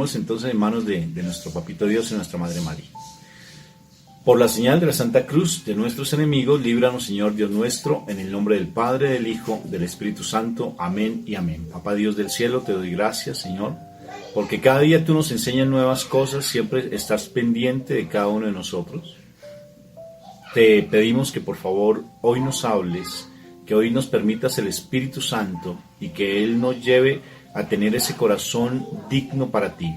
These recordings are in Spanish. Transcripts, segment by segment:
ponemos entonces en manos de nuestro Papito Dios y nuestra Madre María. Por la señal de la Santa Cruz de nuestros enemigos, líbranos, Señor Dios nuestro, en el nombre del Padre, del Hijo, del Espíritu Santo. Amén y amén. Papá Dios del cielo, te doy gracias, Señor, porque cada día tú nos enseñas nuevas cosas, siempre estás pendiente de cada uno de nosotros. Te pedimos que por favor hoy nos hables, que hoy nos permitas el Espíritu Santo y que Él nos lleve a tener ese corazón digno para ti.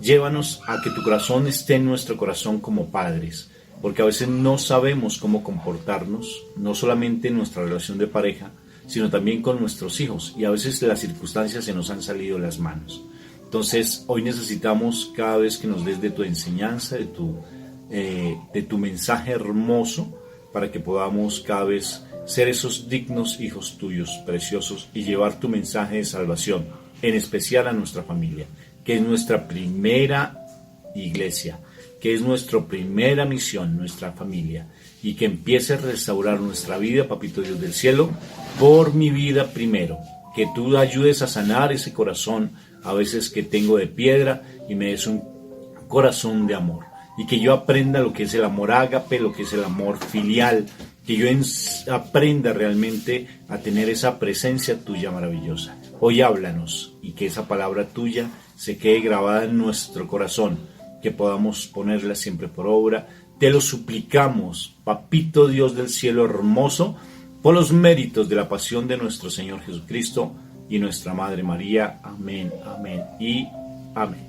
Llévanos a que tu corazón esté en nuestro corazón como padres, porque a veces no sabemos cómo comportarnos, no solamente en nuestra relación de pareja, sino también con nuestros hijos, y a veces las circunstancias se nos han salido de las manos. Entonces hoy necesitamos cada vez que nos des de tu enseñanza, de tu mensaje hermoso, para que podamos cada vez ser esos dignos hijos tuyos, preciosos, y llevar tu mensaje de salvación, en especial a nuestra familia, que es nuestra primera iglesia, que es nuestra primera misión, nuestra familia, y que empiece a restaurar nuestra vida, Papito Dios del cielo, por mi vida primero, que tú ayudes a sanar ese corazón, a veces que tengo de piedra, y me des un corazón de amor, y que yo aprenda lo que es el amor ágape, lo que es el amor filial, que yo aprenda realmente a tener esa presencia tuya maravillosa. Hoy háblanos, y que esa palabra tuya se quede grabada en nuestro corazón, que podamos ponerla siempre por obra. Te lo suplicamos, Papito Dios del cielo hermoso, por los méritos de la pasión de nuestro Señor Jesucristo y nuestra Madre María. Amén, amén y amén.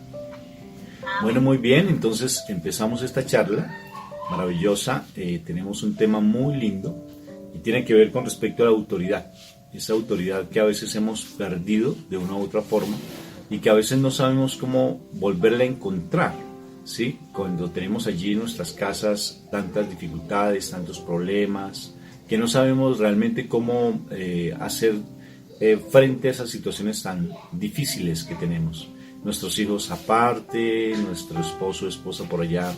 Bueno, muy bien, entonces empezamos esta charla maravillosa. Tenemos un tema muy lindo y tiene que ver con respecto a la autoridad. Esa autoridad que a veces hemos perdido de una u otra forma y que a veces no sabemos cómo volverla a encontrar, ¿sí? Cuando tenemos allí en nuestras casas tantas dificultades, tantos problemas, que no sabemos realmente cómo hacer frente a esas situaciones tan difíciles que tenemos. Nuestros hijos aparte, nuestro esposo o esposa por allá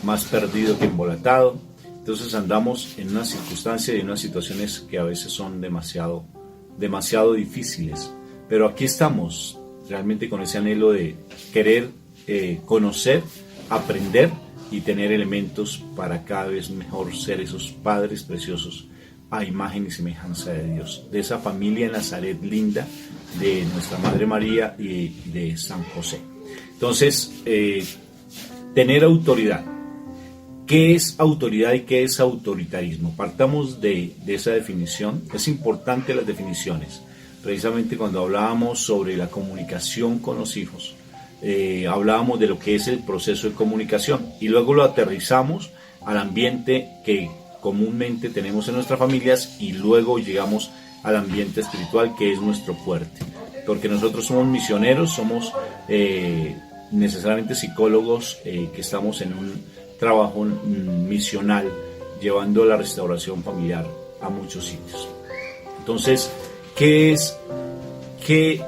más perdido que embolatado. Entonces andamos en una circunstancia y en unas situaciones que a veces son demasiado difíciles. Pero aquí estamos realmente con ese anhelo de querer conocer, aprender y tener elementos para cada vez mejor ser esos padres preciosos a imagen y semejanza de Dios, de esa familia en Nazaret linda, de nuestra Madre María y de San José. Entonces, tener autoridad. ¿Qué es autoridad y qué es autoritarismo? Partamos de esa definición. Es importante las definiciones. Precisamente cuando hablábamos sobre la comunicación con los hijos, hablábamos de lo que es el proceso de comunicación y luego lo aterrizamos al ambiente que comúnmente tenemos en nuestras familias y luego llegamos al ambiente espiritual, que es nuestro fuerte. Porque nosotros somos misioneros, somos necesariamente psicólogos que estamos en un trabajo misional llevando la restauración familiar a muchos sitios. Entonces, ¿qué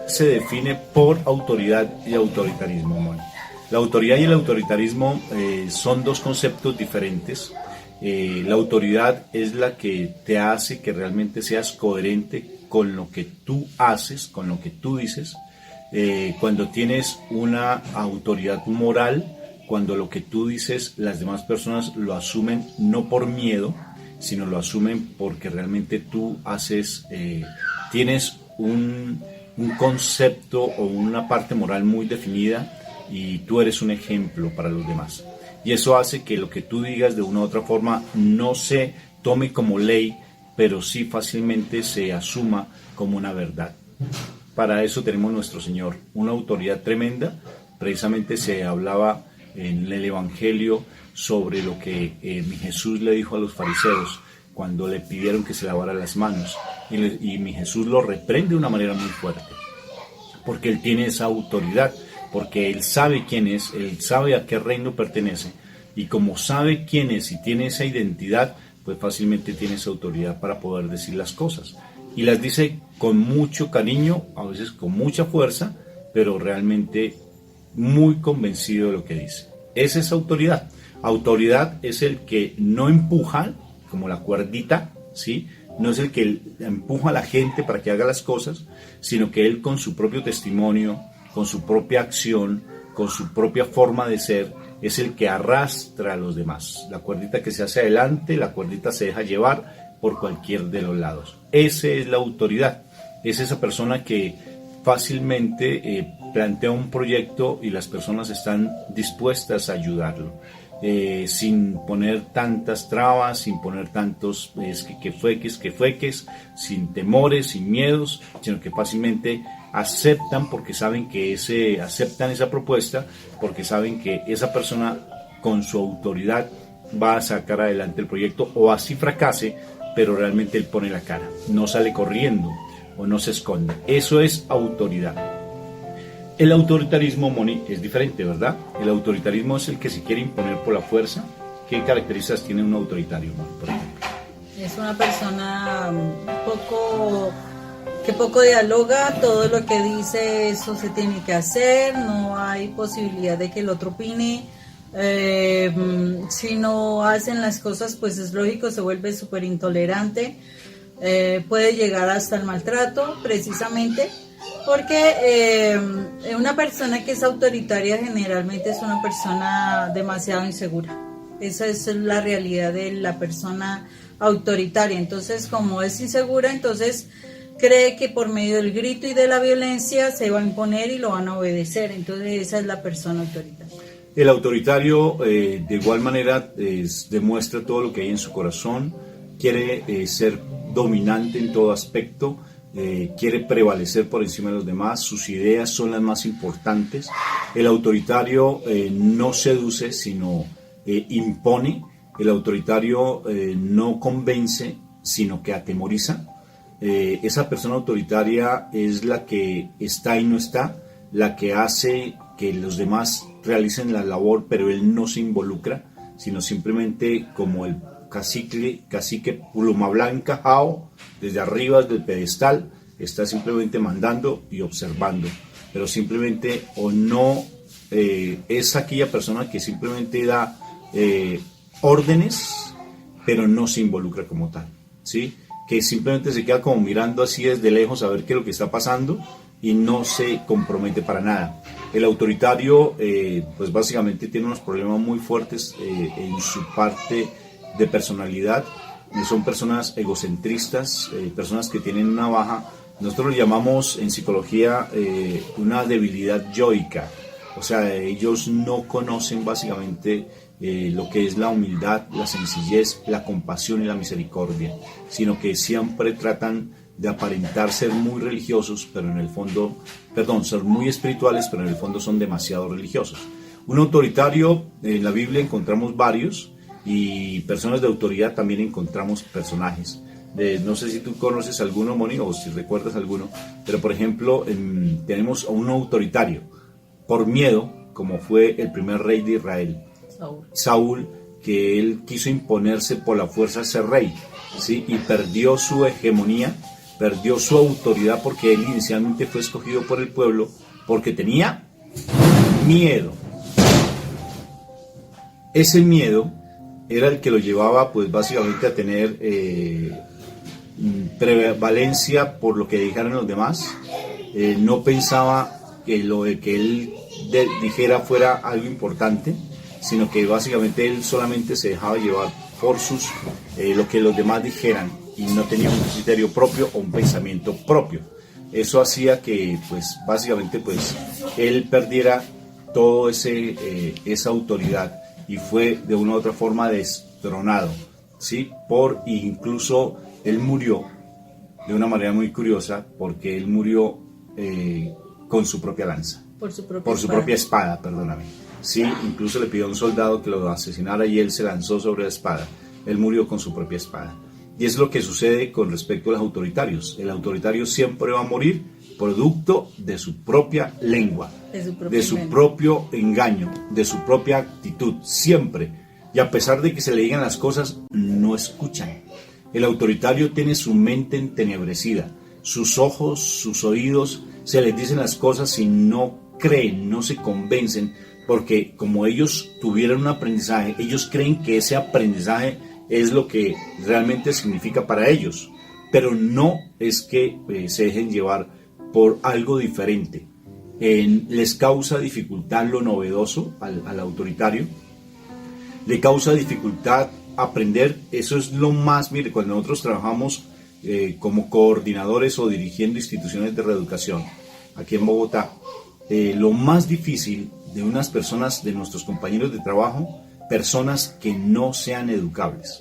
se define por autoridad y autoritarismo, Moni? La autoridad y el autoritarismo son dos conceptos diferentes. La autoridad es la que te hace que realmente seas coherente con lo que tú haces, con lo que tú dices. Cuando tienes una autoridad moral, cuando lo que tú dices las demás personas lo asumen no por miedo, sino lo asumen porque realmente tú tienes un concepto o una parte moral muy definida y tú eres un ejemplo para los demás. Y eso hace que lo que tú digas de una u otra forma no se tome como ley, pero sí fácilmente se asuma como una verdad. Para eso tenemos nuestro Señor, una autoridad tremenda. Precisamente se hablaba en el Evangelio sobre lo que mi Jesús le dijo a los fariseos cuando le pidieron que se lavara las manos. Y mi Jesús lo reprende de una manera muy fuerte, porque Él tiene esa autoridad, porque Él sabe quién es, Él sabe a qué reino pertenece, y como sabe quién es y tiene esa identidad, pues fácilmente tiene esa autoridad para poder decir las cosas. Y las dice con mucho cariño, a veces con mucha fuerza, pero realmente muy convencido de lo que dice. Esa es autoridad. Autoridad es el que no empuja, como la cuerdita, ¿sí? No es el que empuja a la gente para que haga las cosas, sino que él con su propio testimonio, con su propia acción, con su propia forma de ser, es el que arrastra a los demás. La cuerdita que se hace adelante, la cuerdita se deja llevar por cualquier de los lados. Esa es la autoridad, es esa persona que fácilmente plantea un proyecto y las personas están dispuestas a ayudarlo, sin poner tantas trabas, sin poner tantos que fueques, sin temores, sin miedos, sino que fácilmente aceptan porque saben que aceptan esa propuesta, porque saben que esa persona con su autoridad va a sacar adelante el proyecto, o así fracase, pero realmente él pone la cara, no sale corriendo o no se esconde. Eso es autoridad. El autoritarismo, Moni, es diferente, ¿verdad? El autoritarismo es el que se quiere imponer por la fuerza. ¿Qué características tiene un autoritario, Moni, por ejemplo? Es una persona que poco dialoga, todo lo que dice eso se tiene que hacer, no hay posibilidad de que el otro opine. Si no hacen las cosas, pues es lógico, se vuelve súper intolerante, puede llegar hasta el maltrato, precisamente porque una persona que es autoritaria generalmente es una persona demasiado insegura. Esa es la realidad de la persona autoritaria. Entonces, como es insegura, entonces cree que por medio del grito y de la violencia se va a imponer y lo van a obedecer. Entonces, esa es la persona autoritaria. El autoritario, de igual manera, demuestra todo lo que hay en su corazón, quiere ser dominante en todo aspecto, quiere prevalecer por encima de los demás, sus ideas son las más importantes. El autoritario no seduce, sino impone. El autoritario no convence, sino que atemoriza. Esa persona autoritaria es la que está y no está, la que hace que los demás realicen la labor, pero él no se involucra, sino simplemente como el cacique pluma blanca, Jao, desde arriba del pedestal, está simplemente mandando y observando, pero simplemente o no es aquella persona que simplemente da órdenes, pero no se involucra como tal, ¿sí? Que simplemente se queda como mirando así desde lejos a ver qué es lo que está pasando y no se compromete para nada. El autoritario, pues básicamente tiene unos problemas muy fuertes en su parte de personalidad. Son personas egocentristas, personas que tienen una baja, nosotros lo llamamos en psicología una debilidad yoica. O sea, ellos no conocen básicamente lo que es la humildad, la sencillez, la compasión y la misericordia, sino que siempre tratan de aparentar ser muy religiosos, pero en el fondo, ser muy espirituales, pero en el fondo son demasiado religiosos. Un autoritario, en la Biblia encontramos varios, y personas de autoridad también encontramos personajes. No sé si tú conoces alguno, Moni, o si recuerdas alguno, pero por ejemplo, tenemos a un autoritario, por miedo, como fue el primer rey de Israel, Saúl, que él quiso imponerse por la fuerza a ser rey, ¿sí? Y perdió su hegemonía, perdió su autoridad, porque él inicialmente fue escogido por el pueblo porque tenía miedo. Ese miedo era el que lo llevaba pues básicamente a tener prevalencia por lo que dijeran los demás. No pensaba que lo de que él dijera fuera algo importante, sino que básicamente él solamente se dejaba llevar por lo que los demás dijeran, y no tenía un criterio propio o un pensamiento propio. Eso hacía que pues básicamente pues él perdiera todo esa autoridad, y fue de una u otra forma destronado, ¿sí? Incluso él murió de una manera muy curiosa, porque él murió con su propia lanza. Por su propia espada, perdóname. Sí, incluso le pidió a un soldado que lo asesinara y él se lanzó sobre la espada. Él murió con su propia espada. Y es lo que sucede con respecto a los autoritarios. El autoritario siempre va a morir producto de su propia lengua, de su propio engaño, de su propia actitud, siempre. Y a pesar de que se le digan las cosas, no escuchan. El autoritario tiene su mente entenebrecida, sus ojos, sus oídos, se les dicen las cosas y no creen, no se convencen, porque como ellos tuvieron un aprendizaje, ellos creen que ese aprendizaje es lo que realmente significa para ellos, pero no es que se dejen llevar por algo diferente. les causa dificultad lo novedoso al autoritario, le causa dificultad aprender. Eso es lo más, mire, cuando nosotros trabajamos como coordinadores o dirigiendo instituciones de reeducación aquí en Bogotá, lo más difícil de unas personas, de nuestros compañeros de trabajo, personas que no sean educables,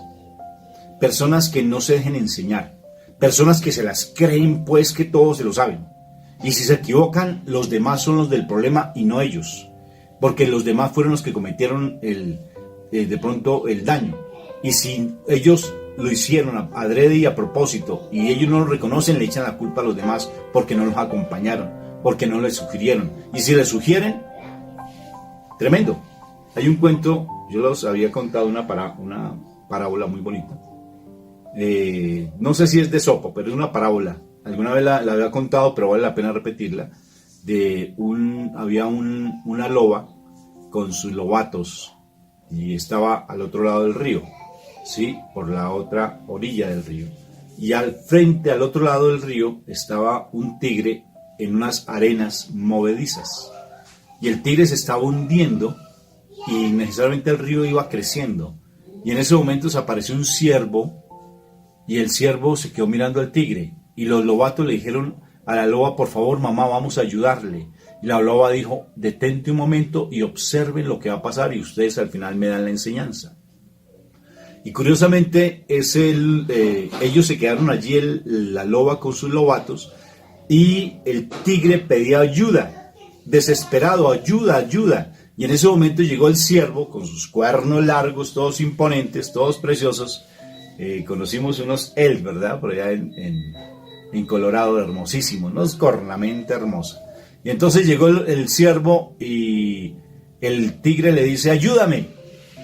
personas que no se dejen enseñar, personas que se las creen pues que todos se lo saben, y si se equivocan los demás son los del problema y no ellos, porque los demás fueron los que cometieron de pronto el daño, y si ellos lo hicieron adrede y a propósito y ellos no lo reconocen, le echan la culpa a los demás porque no los acompañaron, porque no les sugirieron, y si les sugieren, tremendo. Hay un cuento, yo los había contado una parábola muy bonita, no sé si es de Esopo, pero es una parábola, alguna vez la había contado, pero vale la pena repetirla, había una loba con sus lobatos y estaba al otro lado del río, ¿sí? Por la otra orilla del río, y al frente, al otro lado del río, estaba un tigre en unas arenas movedizas, y el tigre se estaba hundiendo y necesariamente el río iba creciendo, y en ese momento se apareció un ciervo, y el ciervo se quedó mirando al tigre, y los lobatos le dijeron a la loba: por favor, mamá, vamos a ayudarle. Y la loba dijo: detente un momento y observen lo que va a pasar, y ustedes al final me dan la enseñanza. Y curiosamente ellos se quedaron allí, la loba con sus lobatos, y el tigre pedía ayuda, desesperado: ayuda, ayuda. Y en ese momento llegó el ciervo con sus cuernos largos, todos imponentes, todos preciosos. Conocimos unos elk, ¿verdad? Por allá en Colorado, hermosísimos, unos cornamenta hermosa. Y entonces llegó el ciervo y el tigre le dice: ayúdame.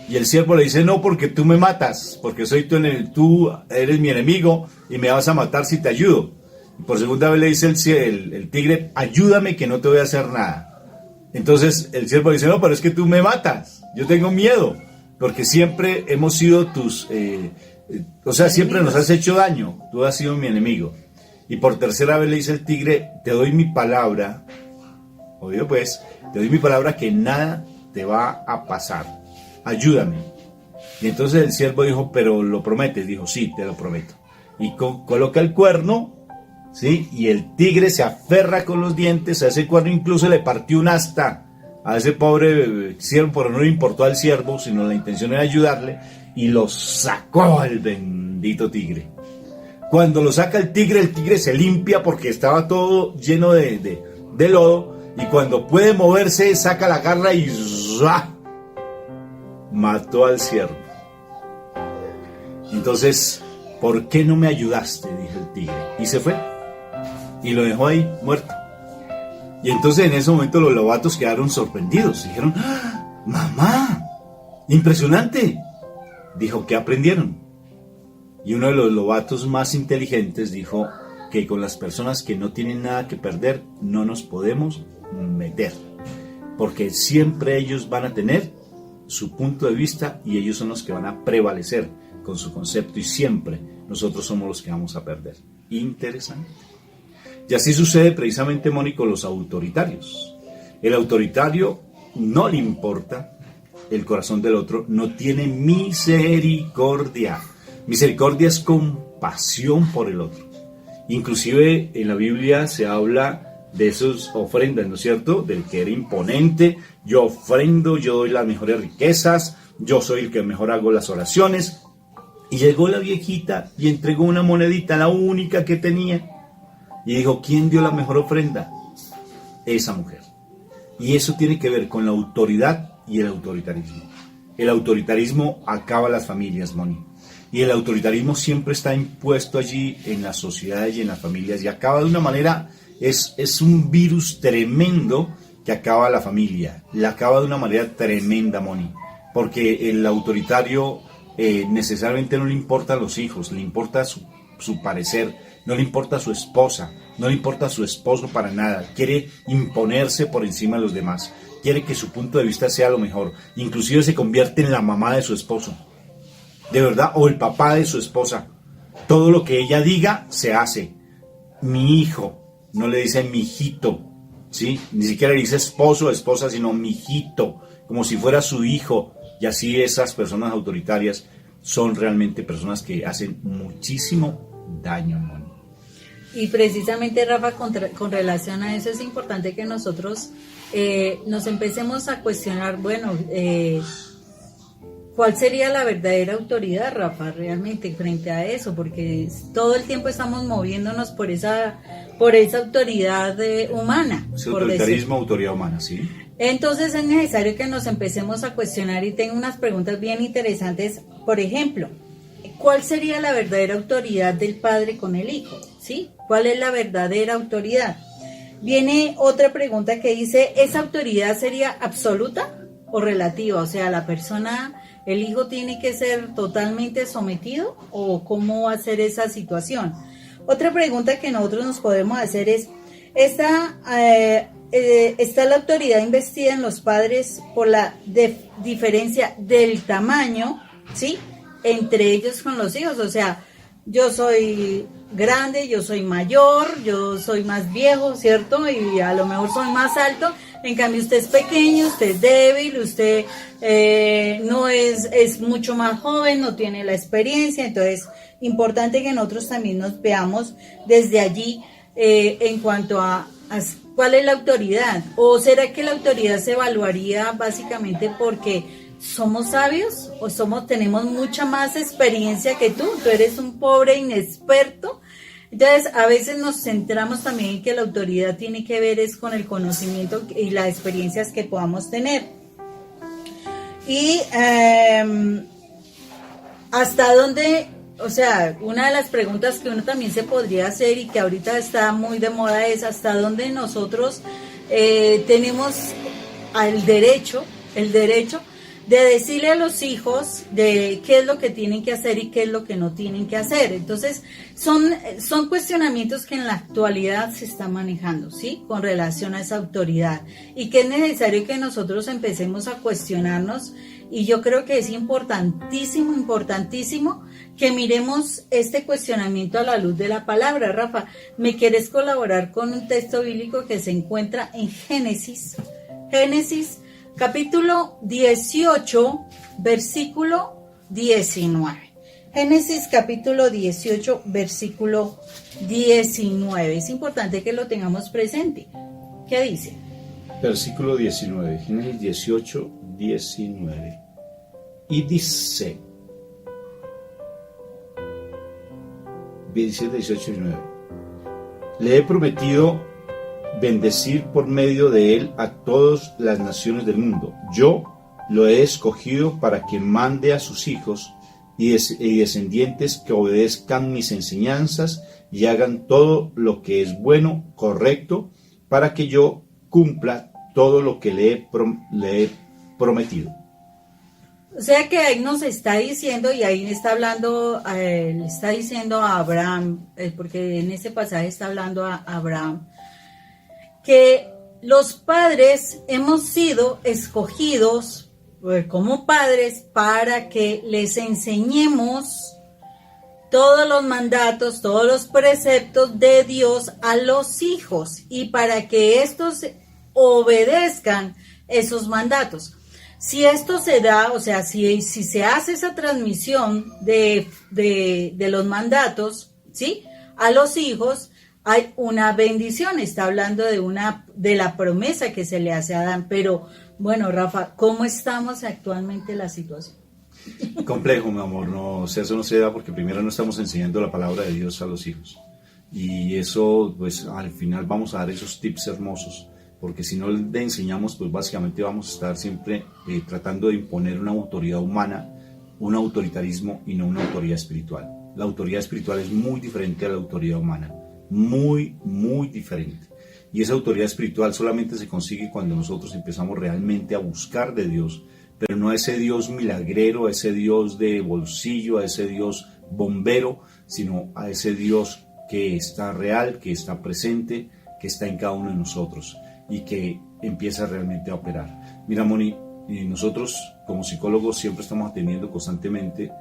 Y el ciervo le dice: no, porque tú me matas, porque tú eres mi enemigo y me vas a matar si te ayudo. Y por segunda vez le dice el tigre: ayúdame, que no te voy a hacer nada. Entonces el ciervo le dice: no, pero es que tú me matas, yo tengo miedo, porque siempre hemos sido siempre nos has hecho daño, tú has sido mi enemigo. Y por tercera vez le dice el tigre: te doy mi palabra, obvio pues, te doy mi palabra que nada te va a pasar, ayúdame. Y entonces el ciervo dijo: pero ¿lo prometes? Dijo: sí, te lo prometo. Y coloca el cuerno, ¿sí? Y el tigre se aferra con los dientes a ese cuerno, incluso le partió un asta a ese pobre ciervo, pero no le importó al ciervo, sino la intención era ayudarle, y lo sacó el bendito tigre. Cuando lo saca el tigre se limpia porque estaba todo lleno de lodo, y cuando puede moverse saca la garra y ¡zua! Mató al ciervo. Entonces: ¿por qué no me ayudaste?, dijo el tigre, y se fue y lo dejó ahí muerto. Y entonces en ese momento los lobatos quedaron sorprendidos, dijeron: ¡ah, mamá! ¡Impresionante! Dijo: ¿qué aprendieron? Y uno de los lobatos más inteligentes dijo que con las personas que no tienen nada que perder no nos podemos meter, porque siempre ellos van a tener su punto de vista y ellos son los que van a prevalecer con su concepto, y siempre nosotros somos los que vamos a perder. Interesante. Y así sucede precisamente, Moni, con los autoritarios. El autoritario no le importa el corazón del otro, no tiene misericordia. Misericordia es compasión por el otro. Inclusive en la Biblia se habla de esas ofrendas, ¿no es cierto? Del que era imponente: yo ofrendo, yo doy las mejores riquezas, yo soy el que mejor hago las oraciones. Y llegó la viejita y entregó una monedita, la única que tenía, y dijo: ¿quién dio la mejor ofrenda? Esa mujer. Y eso tiene que ver con la autoridad y el autoritarismo. El autoritarismo acaba las familias, Moni. Y el autoritarismo siempre está impuesto allí en las sociedades y en las familias, y acaba de una manera, es un virus tremendo que acaba la familia, la acaba de una manera tremenda, Moni, porque el autoritario necesariamente no le importa a los hijos, le importa su parecer, no le importa a su esposa, no le importa a su esposo para nada, quiere imponerse por encima de los demás, quiere que su punto de vista sea lo mejor, inclusive se convierte en la mamá de su esposo, de verdad, o el papá de su esposa. Todo lo que ella diga se hace. Mi hijo, no le dicen mi hijito, ¿sí? Ni siquiera le dice esposo o esposa, sino mijito, como si fuera su hijo. Y así esas personas autoritarias son realmente personas que hacen muchísimo daño, Moni. Y precisamente, Rafa, con relación a eso es importante que nosotros nos empecemos a cuestionar, bueno, ¿cuál sería la verdadera autoridad, Rafa, realmente frente a eso? Porque todo el tiempo estamos moviéndonos por esa autoridad humana. Ese autoritarismo, autoridad humana, ¿sí? Entonces es necesario que nos empecemos a cuestionar y tengo unas preguntas bien interesantes. Por ejemplo, ¿cuál sería la verdadera autoridad del padre con el hijo? ¿Sí? ¿Cuál es la verdadera autoridad? Viene otra pregunta que dice, ¿esa autoridad sería absoluta o relativa? O sea, la persona, el hijo tiene que ser totalmente sometido o cómo va a ser esa situación. Otra pregunta que nosotros nos podemos hacer es, ¿está la autoridad investida en los padres por la diferencia del tamaño, ¿sí? Entre ellos con los hijos? O sea, yo soy grande, yo soy mayor, yo soy más viejo, ¿cierto? Y a lo mejor soy más alto. En cambio, usted es pequeño, usted es débil, usted no es mucho más joven, no tiene la experiencia. Entonces, importante que nosotros también nos veamos desde allí en cuanto a cuál es la autoridad. ¿O será que la autoridad se evaluaría básicamente porque somos sabios o tenemos mucha más experiencia que tú eres un pobre inexperto? Entonces a veces nos centramos también en que la autoridad tiene que ver es con el conocimiento y las experiencias que podamos tener. Y hasta dónde, o sea, una de las preguntas que uno también se podría hacer y que ahorita está muy de moda es hasta dónde nosotros tenemos el derecho de decirle a los hijos de qué es lo que tienen que hacer y qué es lo que no tienen que hacer. Entonces, son cuestionamientos que en la actualidad se están manejando, ¿sí? Con relación a esa autoridad. Y que es necesario que nosotros empecemos a cuestionarnos. Y yo creo que es importantísimo que miremos este cuestionamiento a la luz de la palabra. Rafa, ¿me quieres colaborar con un texto bíblico que se encuentra en Génesis? Capítulo 18, versículo 19. Génesis capítulo 18, versículo 19. Es importante que lo tengamos presente. ¿Qué dice? Versículo 19, Génesis 18, 19. Y dice, 17, 18, 19. Le he prometido bendecir por medio de él a todas las naciones del mundo. Yo lo he escogido para que mande a sus hijos y descendientes que obedezcan mis enseñanzas y hagan todo lo que es bueno, correcto, para que yo cumpla todo lo que le he prometido. O sea que ahí nos está diciendo, y ahí está hablando, le está diciendo a Abraham, porque en este pasaje está hablando a Abraham, que los padres hemos sido escogidos como padres para que les enseñemos todos los mandatos, todos los preceptos de Dios a los hijos y para que estos obedezcan esos mandatos. Si esto se da, o sea, si se hace esa transmisión de los mandatos, ¿sí?, a los hijos, hay una bendición. Está hablando de la promesa que se le hace a Adán. Pero, bueno, Rafa, ¿cómo estamos actualmente en la situación? Complejo, mi amor, no, o sea, eso no se da porque primero no estamos enseñando la palabra de Dios a los hijos. Y eso, pues, al final vamos a dar esos tips hermosos. Porque si no le enseñamos, pues básicamente vamos a estar siempre tratando de imponer una autoridad humana, un autoritarismo y no una autoridad espiritual. La autoridad espiritual es muy diferente a la autoridad humana, muy, muy diferente. Y esa autoridad espiritual solamente se consigue cuando nosotros empezamos realmente a buscar de Dios, pero no a ese Dios milagrero, a ese Dios de bolsillo, a ese Dios bombero, sino a ese Dios que está real, que está presente, que está en cada uno de nosotros y que empieza realmente a operar. Mira, Moni, nosotros como psicólogos siempre estamos atendiendo constantemente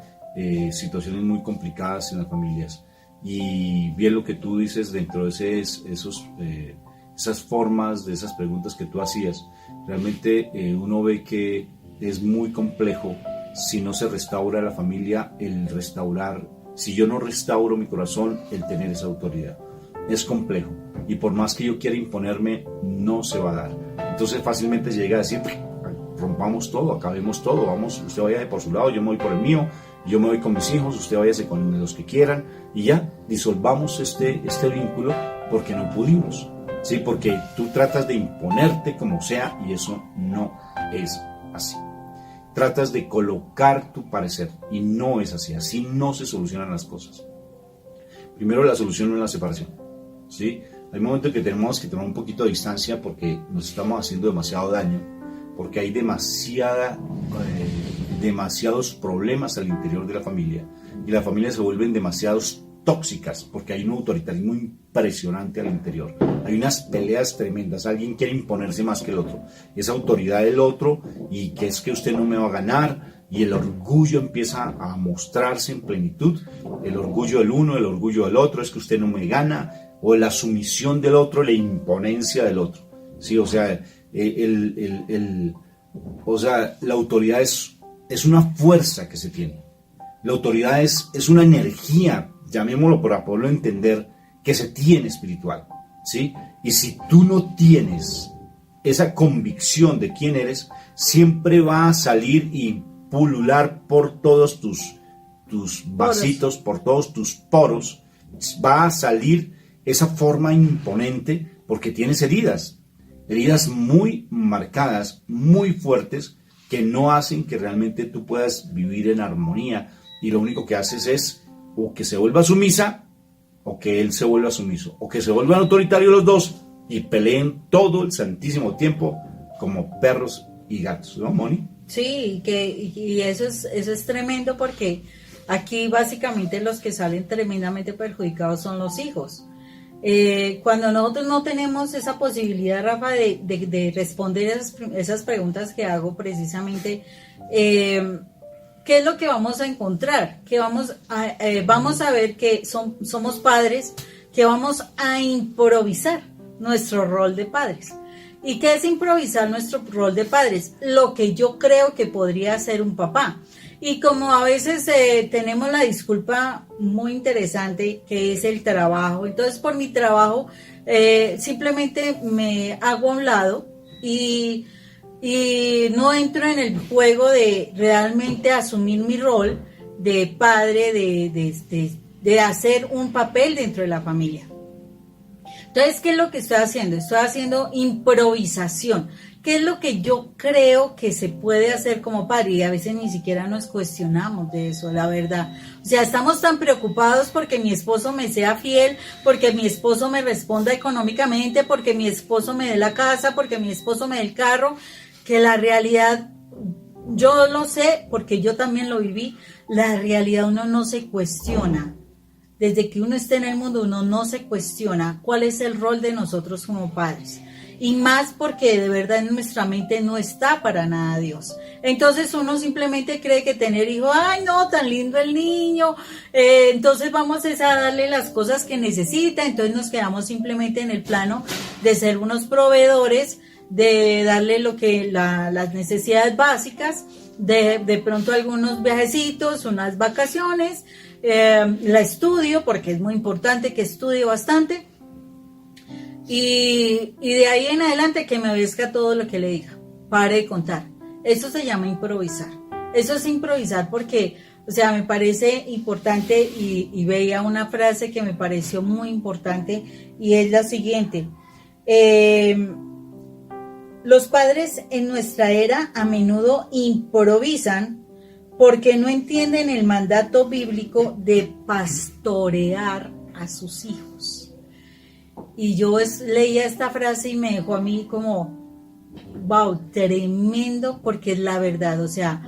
situaciones muy complicadas en las familias. Y bien lo que tú dices dentro de esas esas formas, de esas preguntas que tú hacías, realmente uno ve que es muy complejo si no se restaura la familia, el restaurar, si yo no restauro mi corazón, el tener esa autoridad. Es complejo y por más que yo quiera imponerme, no se va a dar. Entonces fácilmente se llega a decir, rompamos todo, acabemos todo, vamos, usted vaya por su lado, yo me voy por el mío, yo me voy con mis hijos, usted váyase con los que quieran y ya, disolvamos este vínculo porque no pudimos, ¿sí? Porque tú tratas de imponerte como sea y eso no es así. Tratas de colocar tu parecer y no es así, así no se solucionan las cosas. Primero la solución no es la separación, ¿sí? Hay momentos que tenemos que tomar un poquito de distancia porque nos estamos haciendo demasiado daño, porque hay demasiados problemas al interior de la familia y las familias se vuelven demasiados tóxicas porque hay un autoritarismo impresionante al interior, hay unas peleas tremendas, alguien quiere imponerse más que el otro, esa autoridad del otro y que es que usted no me va a ganar y el orgullo empieza a mostrarse en plenitud, el orgullo del uno, el orgullo del otro, es que usted no me gana, o la sumisión del otro, la imponencia del otro, ¿sí? O sea, la autoridad es una fuerza que se tiene. La autoridad es una energía, llamémoslo para poderlo entender, que se tiene espiritual, ¿sí? Y si tú no tienes esa convicción de quién eres, siempre va a salir y pulular por todos tus vasitos, por todos tus poros, va a salir esa forma imponente porque tienes heridas muy marcadas, muy fuertes, que no hacen que realmente tú puedas vivir en armonía y lo único que haces es o que se vuelva sumisa o que él se vuelva sumiso o que se vuelvan autoritarios los dos y peleen todo el santísimo tiempo como perros y gatos, ¿no, Moni? Sí, y eso es tremendo porque aquí básicamente los que salen tremendamente perjudicados son los hijos. Cuando nosotros no tenemos esa posibilidad, Rafa, de responder esas preguntas que hago precisamente, ¿qué es lo que vamos a encontrar? Que vamos a ver que somos padres, que vamos a improvisar nuestro rol de padres. ¿Y qué es improvisar nuestro rol de padres? Lo que yo creo que podría hacer un papá. Y como a veces tenemos la disculpa muy interesante que es el trabajo, entonces por mi trabajo simplemente me hago a un lado y no entro en el juego de realmente asumir mi rol de padre, de hacer un papel dentro de la familia. Entonces, ¿qué es lo que estoy haciendo? Estoy haciendo improvisación. ¿Qué es lo que yo creo que se puede hacer como padre? Y a veces ni siquiera nos cuestionamos de eso, la verdad. O sea, estamos tan preocupados porque mi esposo me sea fiel, porque mi esposo me responda económicamente, porque mi esposo me dé la casa, porque mi esposo me dé el carro, que la realidad, yo lo sé porque yo también lo viví, la realidad uno no se cuestiona. Desde que uno está en el mundo, uno no se cuestiona cuál es el rol de nosotros como padres. Y más porque de verdad en nuestra mente no está para nada Dios. Entonces uno simplemente cree que tener hijos, ay no, tan lindo el niño, entonces vamos a darle las cosas que necesita, entonces nos quedamos simplemente en el plano de ser unos proveedores, de darle lo que las necesidades básicas, de pronto algunos viajecitos, unas vacaciones, la estudio, porque es muy importante que estudie bastante, y de ahí en adelante que me obedezca todo lo que le diga, pare de contar. Eso se llama improvisar. Eso es improvisar porque, o sea, me parece importante y veía una frase que me pareció muy importante y es la siguiente. Los padres en nuestra era a menudo improvisan porque no entienden el mandato bíblico de pastorear a sus hijos. Y yo leía esta frase y me dejó a mí como, wow, tremendo, porque es la verdad. O sea,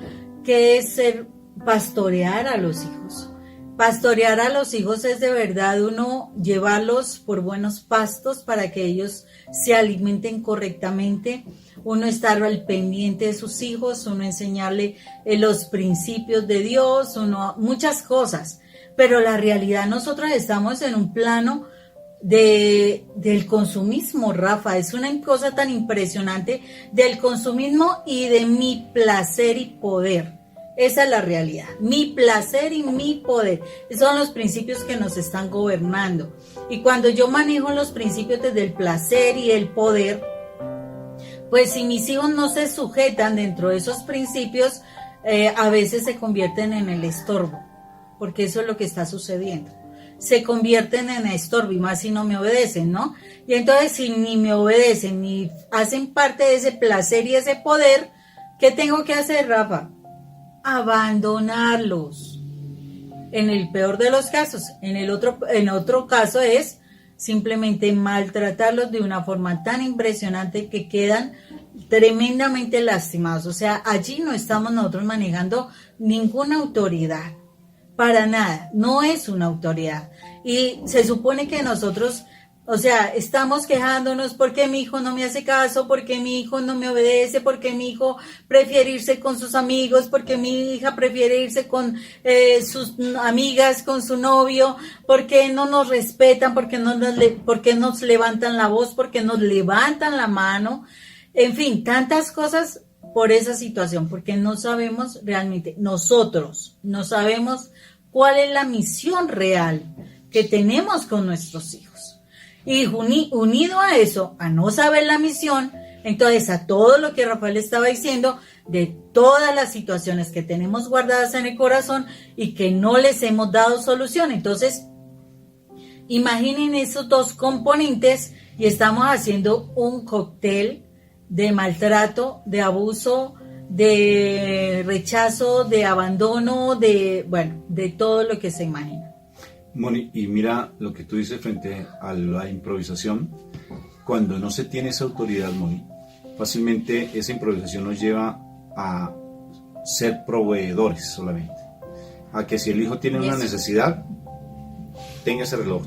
¿qué es ser pastorear a los hijos? Pastorear a los hijos es de verdad uno llevarlos por buenos pastos para que ellos se alimenten correctamente, uno estar al pendiente de sus hijos, uno enseñarle los principios de Dios, muchas cosas. Pero la realidad, nosotros estamos en un plano del consumismo, Rafa. Es una cosa tan impresionante del consumismo y de mi placer y poder. Esa es la realidad. Mi placer y mi poder. Esos son los principios que nos están gobernando. Y cuando yo manejo los principios desde el placer y el poder, pues si mis hijos no se sujetan dentro de esos principios, a veces se convierten en el estorbo, porque eso es lo que está sucediendo. Se convierten en estorbo y más si no me obedecen, ¿no? Y entonces si ni me obedecen ni hacen parte de ese placer y ese poder, ¿qué tengo que hacer, Rafa? Abandonarlos. En el peor de los casos. En otro caso es simplemente maltratarlos de una forma tan impresionante que quedan tremendamente lastimados. O sea, allí no estamos nosotros manejando ninguna autoridad. Para nada, no es una autoridad. Y se supone que nosotros, o sea, estamos quejándonos porque mi hijo no me hace caso, porque mi hijo no me obedece, porque mi hijo prefiere irse con sus amigos, porque mi hija prefiere irse con sus amigas, con su novio, porque no nos respetan, porque nos levantan la voz, porque nos levantan la mano. En fin, tantas cosas por esa situación, porque no sabemos realmente, nosotros no sabemos cuál es la misión real que tenemos con nuestros hijos. Y unido a eso, a no saber la misión, entonces a todo lo que Rafael estaba diciendo, de todas las situaciones que tenemos guardadas en el corazón y que no les hemos dado solución. Entonces, imaginen esos dos componentes y estamos haciendo un cóctel de maltrato, de abuso, de rechazo, de abandono, de todo lo que se imagina. Moni, y mira lo que tú dices frente a la improvisación. Cuando no se tiene esa autoridad, Moni, fácilmente esa improvisación nos lleva a ser proveedores solamente. A que si el hijo tiene una necesidad, tenga ese reloj.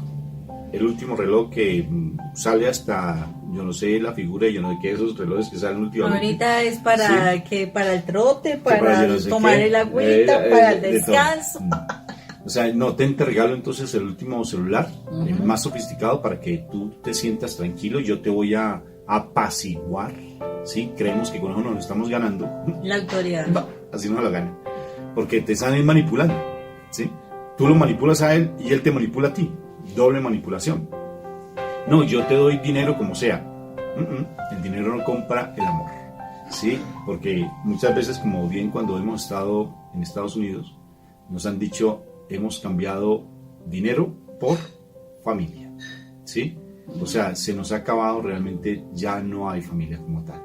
El último reloj que sale hasta, yo no sé, la figura, yo no sé qué, esos relojes que salen últimamente. Ahorita es para, ¿sí? Para el trote, para no tomar el agüita, para el descanso. O sea, no, te regalo entonces el último celular, el más sofisticado, para que tú te sientas tranquilo. Yo te voy a apaciguar, ¿sí? Creemos que con eso nos estamos ganando. La autoridad. No, así no la gana. Porque te están manipulando, ¿sí? Tú lo manipulas a él y él te manipula a ti. Doble manipulación. No, yo te doy dinero como sea. El dinero no compra el amor, ¿sí? Porque muchas veces, como bien cuando hemos estado en Estados Unidos, nos han dicho, hemos cambiado dinero por familia, ¿sí? O sea, se nos ha acabado, realmente ya no hay familia como tal.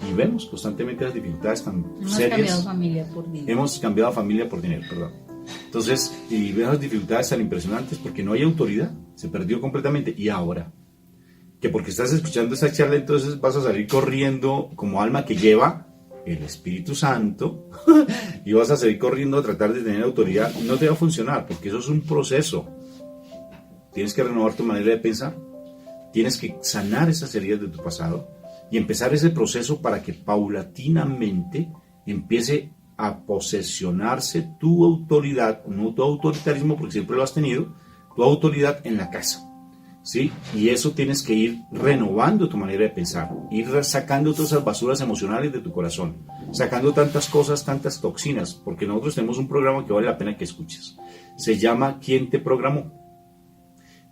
Y vemos constantemente las dificultades tan serias. Hemos cambiado familia por dinero. Hemos cambiado familia por dinero, perdón. Entonces, y vemos las dificultades tan impresionantes porque no hay autoridad, se perdió completamente. Y ahora, que porque estás escuchando esta charla, entonces vas a salir corriendo como alma que lleva el Espíritu Santo y vas a salir corriendo a tratar de tener autoridad, no te va a funcionar porque eso es un proceso. Tienes que renovar tu manera de pensar, tienes que sanar esas heridas de tu pasado y empezar ese proceso para que paulatinamente empiece a posesionarse tu autoridad, no tu autoritarismo porque siempre lo has tenido, tu autoridad en la casa, ¿sí? Y eso tienes que ir renovando tu manera de pensar, ir sacando todas esas basuras emocionales de tu corazón, sacando tantas cosas, tantas toxinas, porque nosotros tenemos un programa que vale la pena que escuches. Se llama ¿Quién te programó?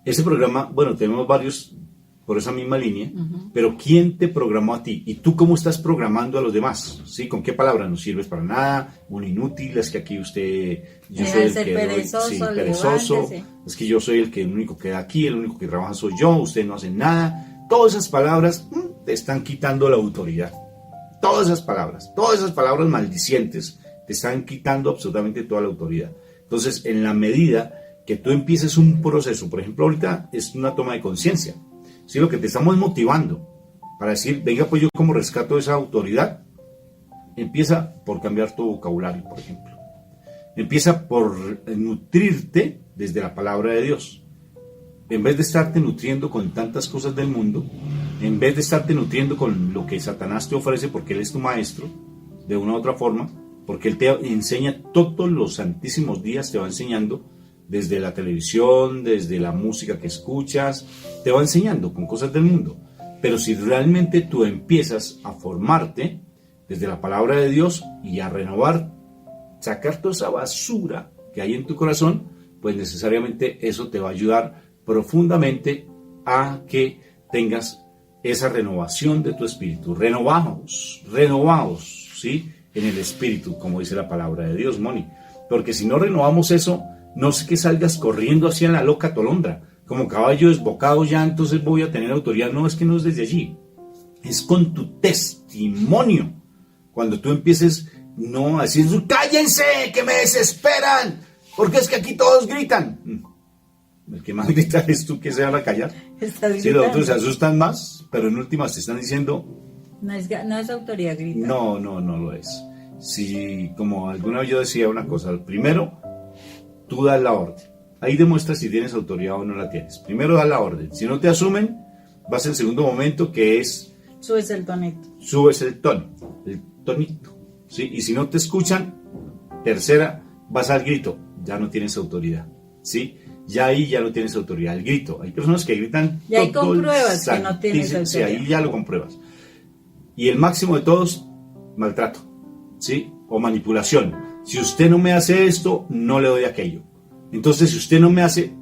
Ese programa, bueno, tenemos varios por esa misma línea, pero ¿quién te programó a ti? ¿Y tú cómo estás programando a los demás? ¿Sí? ¿Con qué palabras? No sirves para nada, un inútil, es que aquí usted... Yo soy el que perezoso, sí, perezoso, levántese. Es que yo soy el único que da aquí, el único que trabaja soy yo, usted no hace nada. Todas esas palabras te están quitando la autoridad. Todas esas palabras maldicientes te están quitando absolutamente toda la autoridad. Entonces, en la medida que tú empieces un proceso, por ejemplo, ahorita es una toma de conciencia, ¿sí? Lo que te estamos motivando para decir, venga, pues yo como rescato esa autoridad, empieza por cambiar tu vocabulario, por ejemplo. Empieza por nutrirte desde la palabra de Dios. En vez de estarte nutriendo con tantas cosas del mundo, en vez de estarte nutriendo con lo que Satanás te ofrece, porque él es tu maestro, de una u otra forma, porque él te enseña todos los santísimos días, te va enseñando desde la televisión, desde la música que escuchas, te va enseñando con cosas del mundo. Pero si realmente tú empiezas a formarte desde la palabra de Dios y a renovar, sacar toda esa basura que hay en tu corazón, pues necesariamente eso te va a ayudar profundamente a que tengas esa renovación de tu espíritu. Renovaos, ¿sí? En el espíritu, como dice la palabra de Dios, Moni. Porque si no renovamos eso, no es que salgas corriendo hacia la loca tolondra, como caballo desbocado ya, entonces voy a tener autoridad. No, es que no es desde allí. Es con tu testimonio. Cuando tú empieces, no a decir, cállense, que me desesperan, porque es que aquí todos gritan. El que más grita es tú, que se van a callar. Si los otros se asustan más, pero en últimas te están diciendo... No es autoridad gritar. No lo es. Si, como alguna vez yo decía una cosa, primero, tú das la orden. Ahí demuestras si tienes autoridad o no la tienes. Primero das la orden. Si no te asumen, vas al segundo momento, que es... Subes el tonito. Subes el tonito. ¿Sí? Y si no te escuchan, tercera, vas al grito. Ya no tienes autoridad. ¿Sí? Ya ahí ya no tienes autoridad. El grito. Hay personas que gritan. Y ahí compruebas que no tienes autoridad. Sí, ahí ya lo compruebas. Y el máximo de todos, maltrato. ¿Sí? O manipulación. Si usted no me hace esto, no le doy aquello. Entonces, si usted no me hace,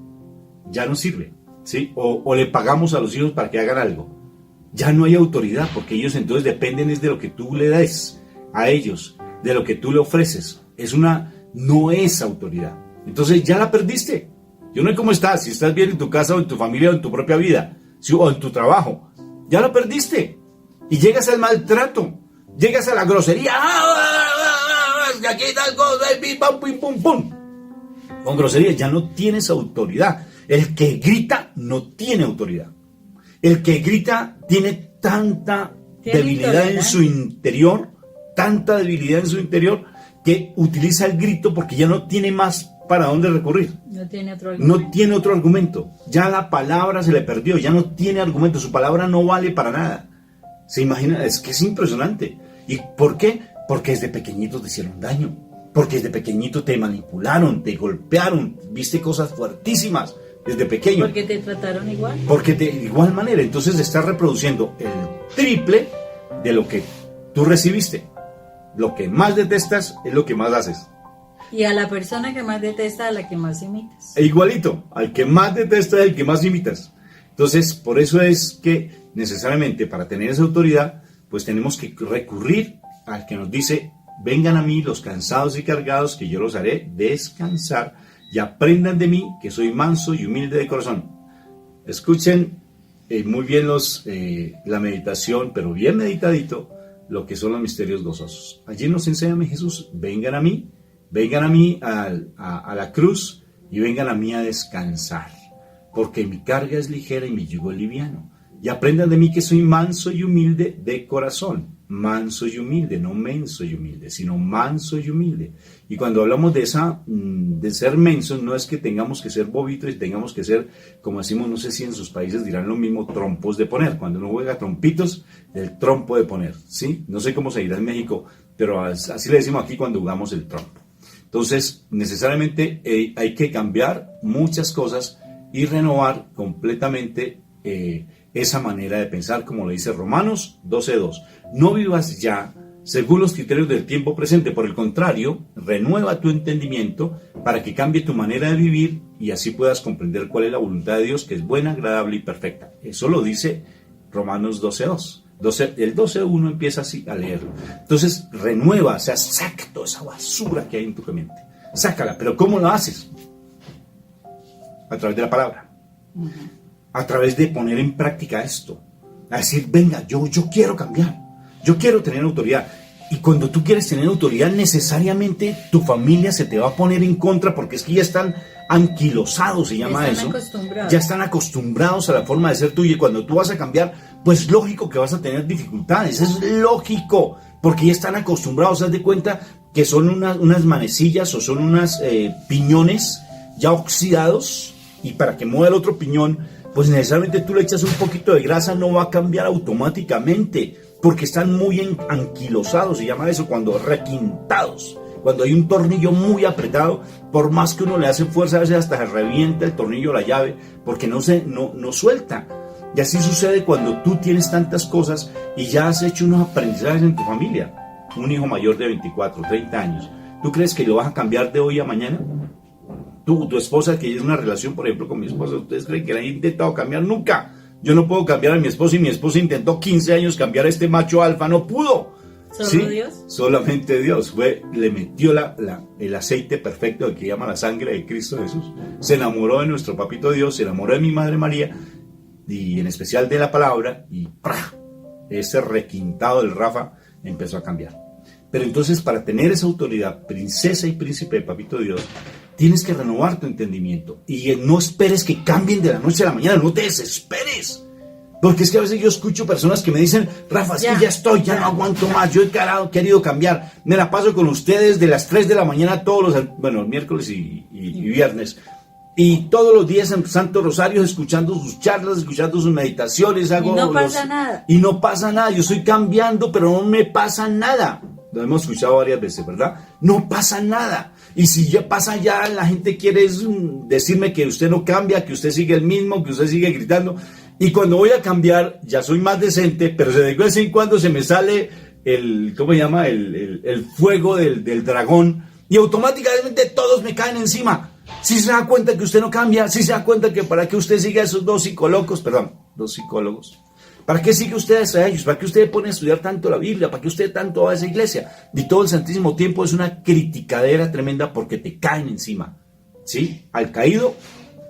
ya no sirve. ¿Sí? O le pagamos a los hijos para que hagan algo. Ya no hay autoridad, porque ellos entonces dependen de lo que tú le des a ellos, de lo que tú le ofreces. No es autoridad. Entonces ya la perdiste. Yo no sé cómo estás, si estás bien en tu casa o en tu familia o en tu propia vida, ¿sí? O en tu trabajo. Ya la perdiste. Y llegas al maltrato, llegas a la grosería. Aquí tal cosa, pum, pum, pum. Con grosería ya no tienes autoridad. El que grita no tiene autoridad. El que grita tiene tanta debilidad en su interior, que utiliza el grito porque ya no tiene más para dónde recurrir. No tiene otro argumento. Ya la palabra se le perdió, ya no tiene argumento, su palabra no vale para nada. ¿Se imagina? Es que es impresionante. ¿Y por qué? Porque desde pequeñito te hicieron daño, porque desde pequeñito te manipularon, te golpearon, viste cosas fuertísimas desde pequeño. Porque te trataron igual. Porque de igual manera, entonces estás reproduciendo el triple de lo que tú recibiste. Lo que más detestas es lo que más haces. Y a la persona que más detesta, a la que más imitas. E igualito, al que más detesta es el que más imitas. Entonces, por eso es que necesariamente para tener esa autoridad, pues tenemos que recurrir al que nos dice, vengan a mí los cansados y cargados, que yo los haré descansar, y aprendan de mí, que soy manso y humilde de corazón. Escuchen muy bien la meditación, pero bien meditadito, lo que son los misterios gozosos. Allí nos enseña Jesús, vengan a mí a la cruz y vengan a mí a descansar, porque mi carga es ligera y mi yugo es liviano. Y aprendan de mí que soy manso y humilde de corazón. Manso y humilde, no menso y humilde, sino manso y humilde. Y cuando hablamos de ser mensos, no es que tengamos que ser bobitos y tengamos que ser, como decimos, no sé si en sus países dirán lo mismo, trompos de poner. Cuando uno juega trompitos, del trompo de poner, ¿sí? No sé cómo se dirá en México, pero así le decimos aquí cuando jugamos el trompo. Entonces, necesariamente hay que cambiar muchas cosas y renovar completamente esa manera de pensar, como le dice Romanos 12:2. No vivas ya según los criterios del tiempo presente, por el contrario, renueva tu entendimiento para que cambie tu manera de vivir y así puedas comprender cuál es la voluntad de Dios, que es buena, agradable y perfecta. Eso lo dice Romanos 12:2. El 12:1 empieza así a leerlo. Entonces, renueva, o sea, saca toda esa basura que hay en tu mente. Sácala, pero ¿cómo lo haces? A través de la palabra. A través de poner en práctica esto. A decir, venga, yo quiero cambiar. Yo quiero tener autoridad. Y cuando tú quieres tener autoridad, necesariamente tu familia se te va a poner en contra, porque es que ya están anquilosados, se llama eso. Ya están acostumbrados a la forma de ser tuya. Y cuando tú vas a cambiar, pues lógico que vas a tener dificultades. Es lógico, porque ya están acostumbrados. Haz de cuenta que son unas manecillas o son unos piñones ya oxidados. Y para que mueva el otro piñón, pues necesariamente tú le echas un poquito de grasa, no va a cambiar automáticamente, porque están muy anquilosados, se llama eso, cuando requintados, Cuando hay un tornillo muy apretado, por más que uno le hace fuerza, a veces hasta se revienta el tornillo, la llave, porque no suelta. Y así sucede cuando tú tienes tantas cosas y ya has hecho unos aprendizajes en tu familia. Un hijo mayor de 24, 30 años. ¿Tú crees que lo vas a cambiar de hoy a mañana? Tu esposa, que es una relación, por ejemplo, con mi esposa, ¿ustedes creen que la han intentado cambiar? Nunca. Yo no puedo cambiar a mi esposa y mi esposa intentó 15 años cambiar a este macho alfa, no pudo. ¿Solo Dios? Solamente Dios. Le metió el aceite perfecto que llama la sangre de Cristo Jesús. Se enamoró de nuestro papito Dios, se enamoró de mi Madre María, y en especial de la palabra, y ¡prá! Ese requintado del Rafa empezó a cambiar. Pero entonces, para tener esa autoridad, princesa y príncipe de papito Dios, tienes que renovar tu entendimiento. Y no esperes que cambien de la noche a la mañana, no te desesperes. Porque es que a veces yo escucho personas que me dicen, Rafa, es que ya estoy, ya no aguanto más, yo he querido cambiar. Me la paso con ustedes de las 3 de la mañana todos los miércoles y viernes. Y todos los días en Santo Rosario, escuchando sus charlas, escuchando sus meditaciones. Y no pasa nada. Y no pasa nada, yo estoy cambiando, pero no me pasa nada. Lo hemos escuchado varias veces, ¿verdad? No pasa nada. Y si ya pasa ya, la gente quiere decirme que usted no cambia, que usted sigue el mismo, que usted sigue gritando. Y cuando voy a cambiar, ya soy más decente, pero de vez en cuando se me sale ¿cómo se llama? El fuego del dragón. Y automáticamente todos me caen encima. Si se da cuenta que usted no cambia, si se da cuenta que para que usted siga a esos dos psicólogos, ¿para qué sigue usted a ellos? ¿Para qué usted pone a estudiar tanto la Biblia? ¿Para qué usted tanto va a esa iglesia? Y todo el santísimo tiempo es una criticadera tremenda porque te caen encima. ¿Sí? Al caído,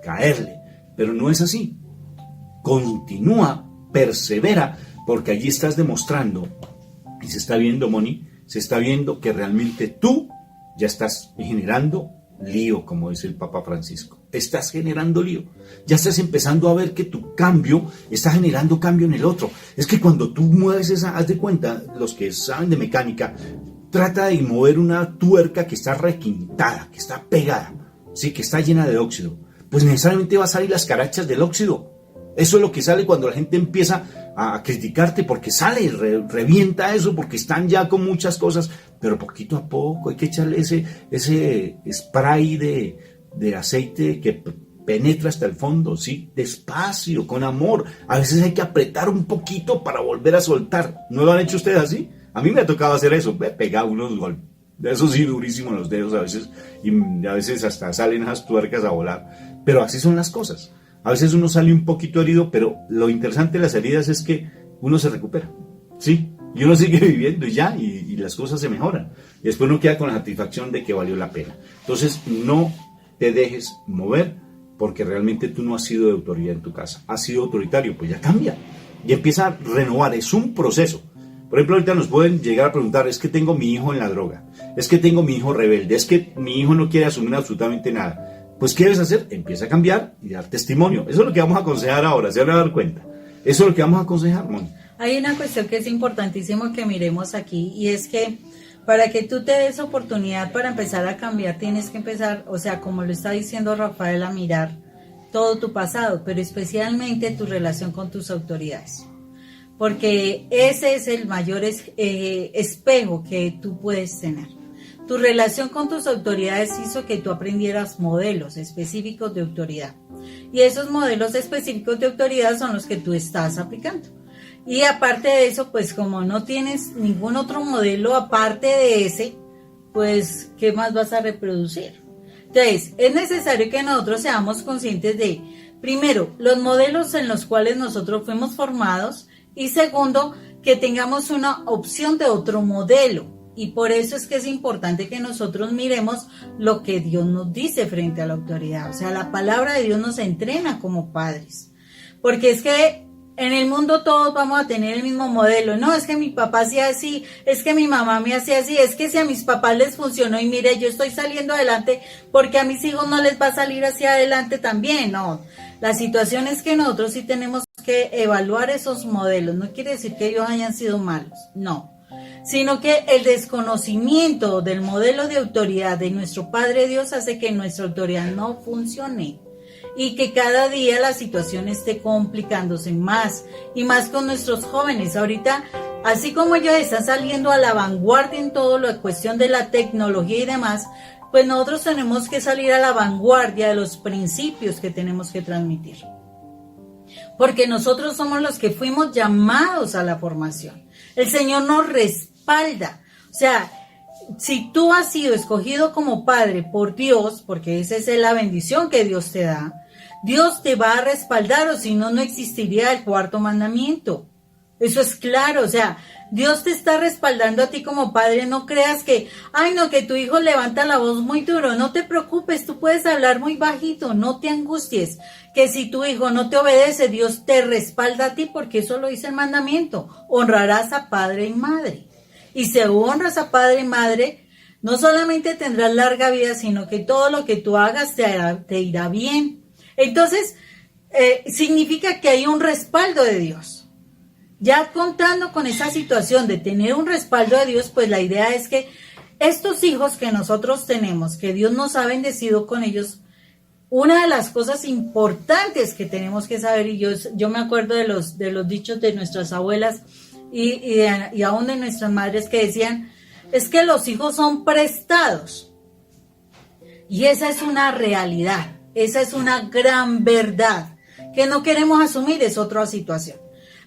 caerle. Pero no es así. Continúa, persevera, porque allí estás demostrando, y se está viendo, Moni, se está viendo que realmente tú ya estás generando lío, como dice el Papa Francisco. Estás generando lío. Ya estás empezando a ver que tu cambio está generando cambio en el otro. Es que cuando tú mueves haz de cuenta, los que saben de mecánica, trata de mover una tuerca que está requintada, que está pegada, ¿sí? Que está llena de óxido. Pues necesariamente va a salir las carachas del óxido. Eso es lo que sale cuando la gente empieza a criticarte, porque sale, revienta eso, porque están ya con muchas cosas, pero poquito a poco hay que echarle ese spray de aceite que penetra hasta el fondo, ¿sí? Despacio, con amor. A veces hay que apretar un poquito para volver a soltar. ¿No lo han hecho ustedes así? A mí me ha tocado hacer eso, pegar unos golpes. Eso sí, durísimo en los dedos a veces, y a veces hasta salen esas tuercas a volar. Pero así son las cosas. A veces uno sale un poquito herido, pero lo interesante de las heridas es que uno se recupera, ¿sí? Y uno sigue viviendo y ya, y las cosas se mejoran. Y después uno queda con la satisfacción de que valió la pena. Entonces, no te dejes mover, porque realmente tú no has sido de autoridad en tu casa. Has sido autoritario, pues ya cambia. Y empieza a renovar, es un proceso. Por ejemplo, ahorita nos pueden llegar a preguntar, es que tengo mi hijo en la droga, es que tengo mi hijo rebelde, es que mi hijo no quiere asumir absolutamente nada. Pues, ¿qué debes hacer? Empieza a cambiar y dar testimonio. Eso es lo que vamos a aconsejar ahora, se van a dar cuenta. Eso es lo que vamos a aconsejar, Moni. Hay una cuestión que es importantísimo que miremos aquí, y es que para que tú te des oportunidad para empezar a cambiar, tienes que empezar, o sea, como lo está diciendo Rafael, a mirar todo tu pasado, pero especialmente tu relación con tus autoridades. Porque ese es el mayor espejo que tú puedes tener. Tu relación con tus autoridades hizo que tú aprendieras modelos específicos de autoridad. Y esos modelos específicos de autoridad son los que tú estás aplicando. Y aparte de eso, pues como no tienes ningún otro modelo aparte de ese, pues ¿qué más vas a reproducir? Entonces, es necesario que nosotros seamos conscientes de, primero, los modelos en los cuales nosotros fuimos formados, y segundo, que tengamos una opción de otro modelo. Y por eso es que es importante que nosotros miremos lo que Dios nos dice frente a la autoridad. O sea, la palabra de Dios nos entrena como padres. Porque es que en el mundo todos vamos a tener el mismo modelo. No, es que mi papá hacía así, es que mi mamá me hacía así, es que si a mis papás les funcionó y mire, yo estoy saliendo adelante, porque a mis hijos no les va a salir hacia adelante también. No, la situación es que nosotros sí tenemos que evaluar esos modelos. No quiere decir que ellos hayan sido malos, no. Sino que el desconocimiento del modelo de autoridad de nuestro Padre Dios hace que nuestra autoridad no funcione y que cada día la situación esté complicándose más y más con nuestros jóvenes. Ahorita así como ellos están saliendo a la vanguardia en todo lo de cuestión de la tecnología y demás, pues nosotros tenemos que salir a la vanguardia de los principios que tenemos que transmitir. Porque nosotros somos los que fuimos llamados a la formación. El Señor nos respalda. O sea, si tú has sido escogido como padre por Dios, porque esa es la bendición que Dios te da, Dios te va a respaldar, o si no, no existiría el cuarto mandamiento. Eso es claro, o sea, Dios te está respaldando a ti como padre. No creas que, ay no, que tu hijo levanta la voz muy duro. No te preocupes, tú puedes hablar muy bajito, no te angusties. Que si tu hijo no te obedece, Dios te respalda a ti, porque eso lo dice el mandamiento. Honrarás a padre y madre. Y si honras a padre y madre, no solamente tendrás larga vida, sino que todo lo que tú hagas te irá bien. Entonces, significa que hay un respaldo de Dios. Ya contando con esa situación de tener un respaldo de Dios, pues la idea es que estos hijos que nosotros tenemos, que Dios nos ha bendecido con ellos, una de las cosas importantes que tenemos que saber, y yo me acuerdo de los dichos de nuestras abuelas y aún de nuestras madres que decían, es que los hijos son prestados. Y esa es una realidad. Esa es una gran verdad que no queremos asumir, es otra situación.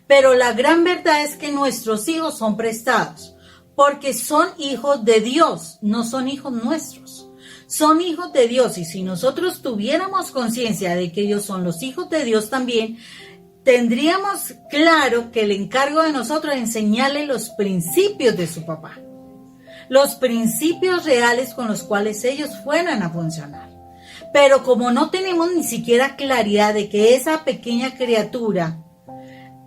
Pero la gran verdad es que nuestros hijos son prestados, porque son hijos de Dios, no son hijos nuestros. Son hijos de Dios, y si nosotros tuviéramos conciencia de que ellos son los hijos de Dios también, tendríamos claro que el encargo de nosotros es enseñarle los principios de su papá, los principios reales con los cuales ellos fueran a funcionar. Pero como no tenemos ni siquiera claridad de que esa pequeña criatura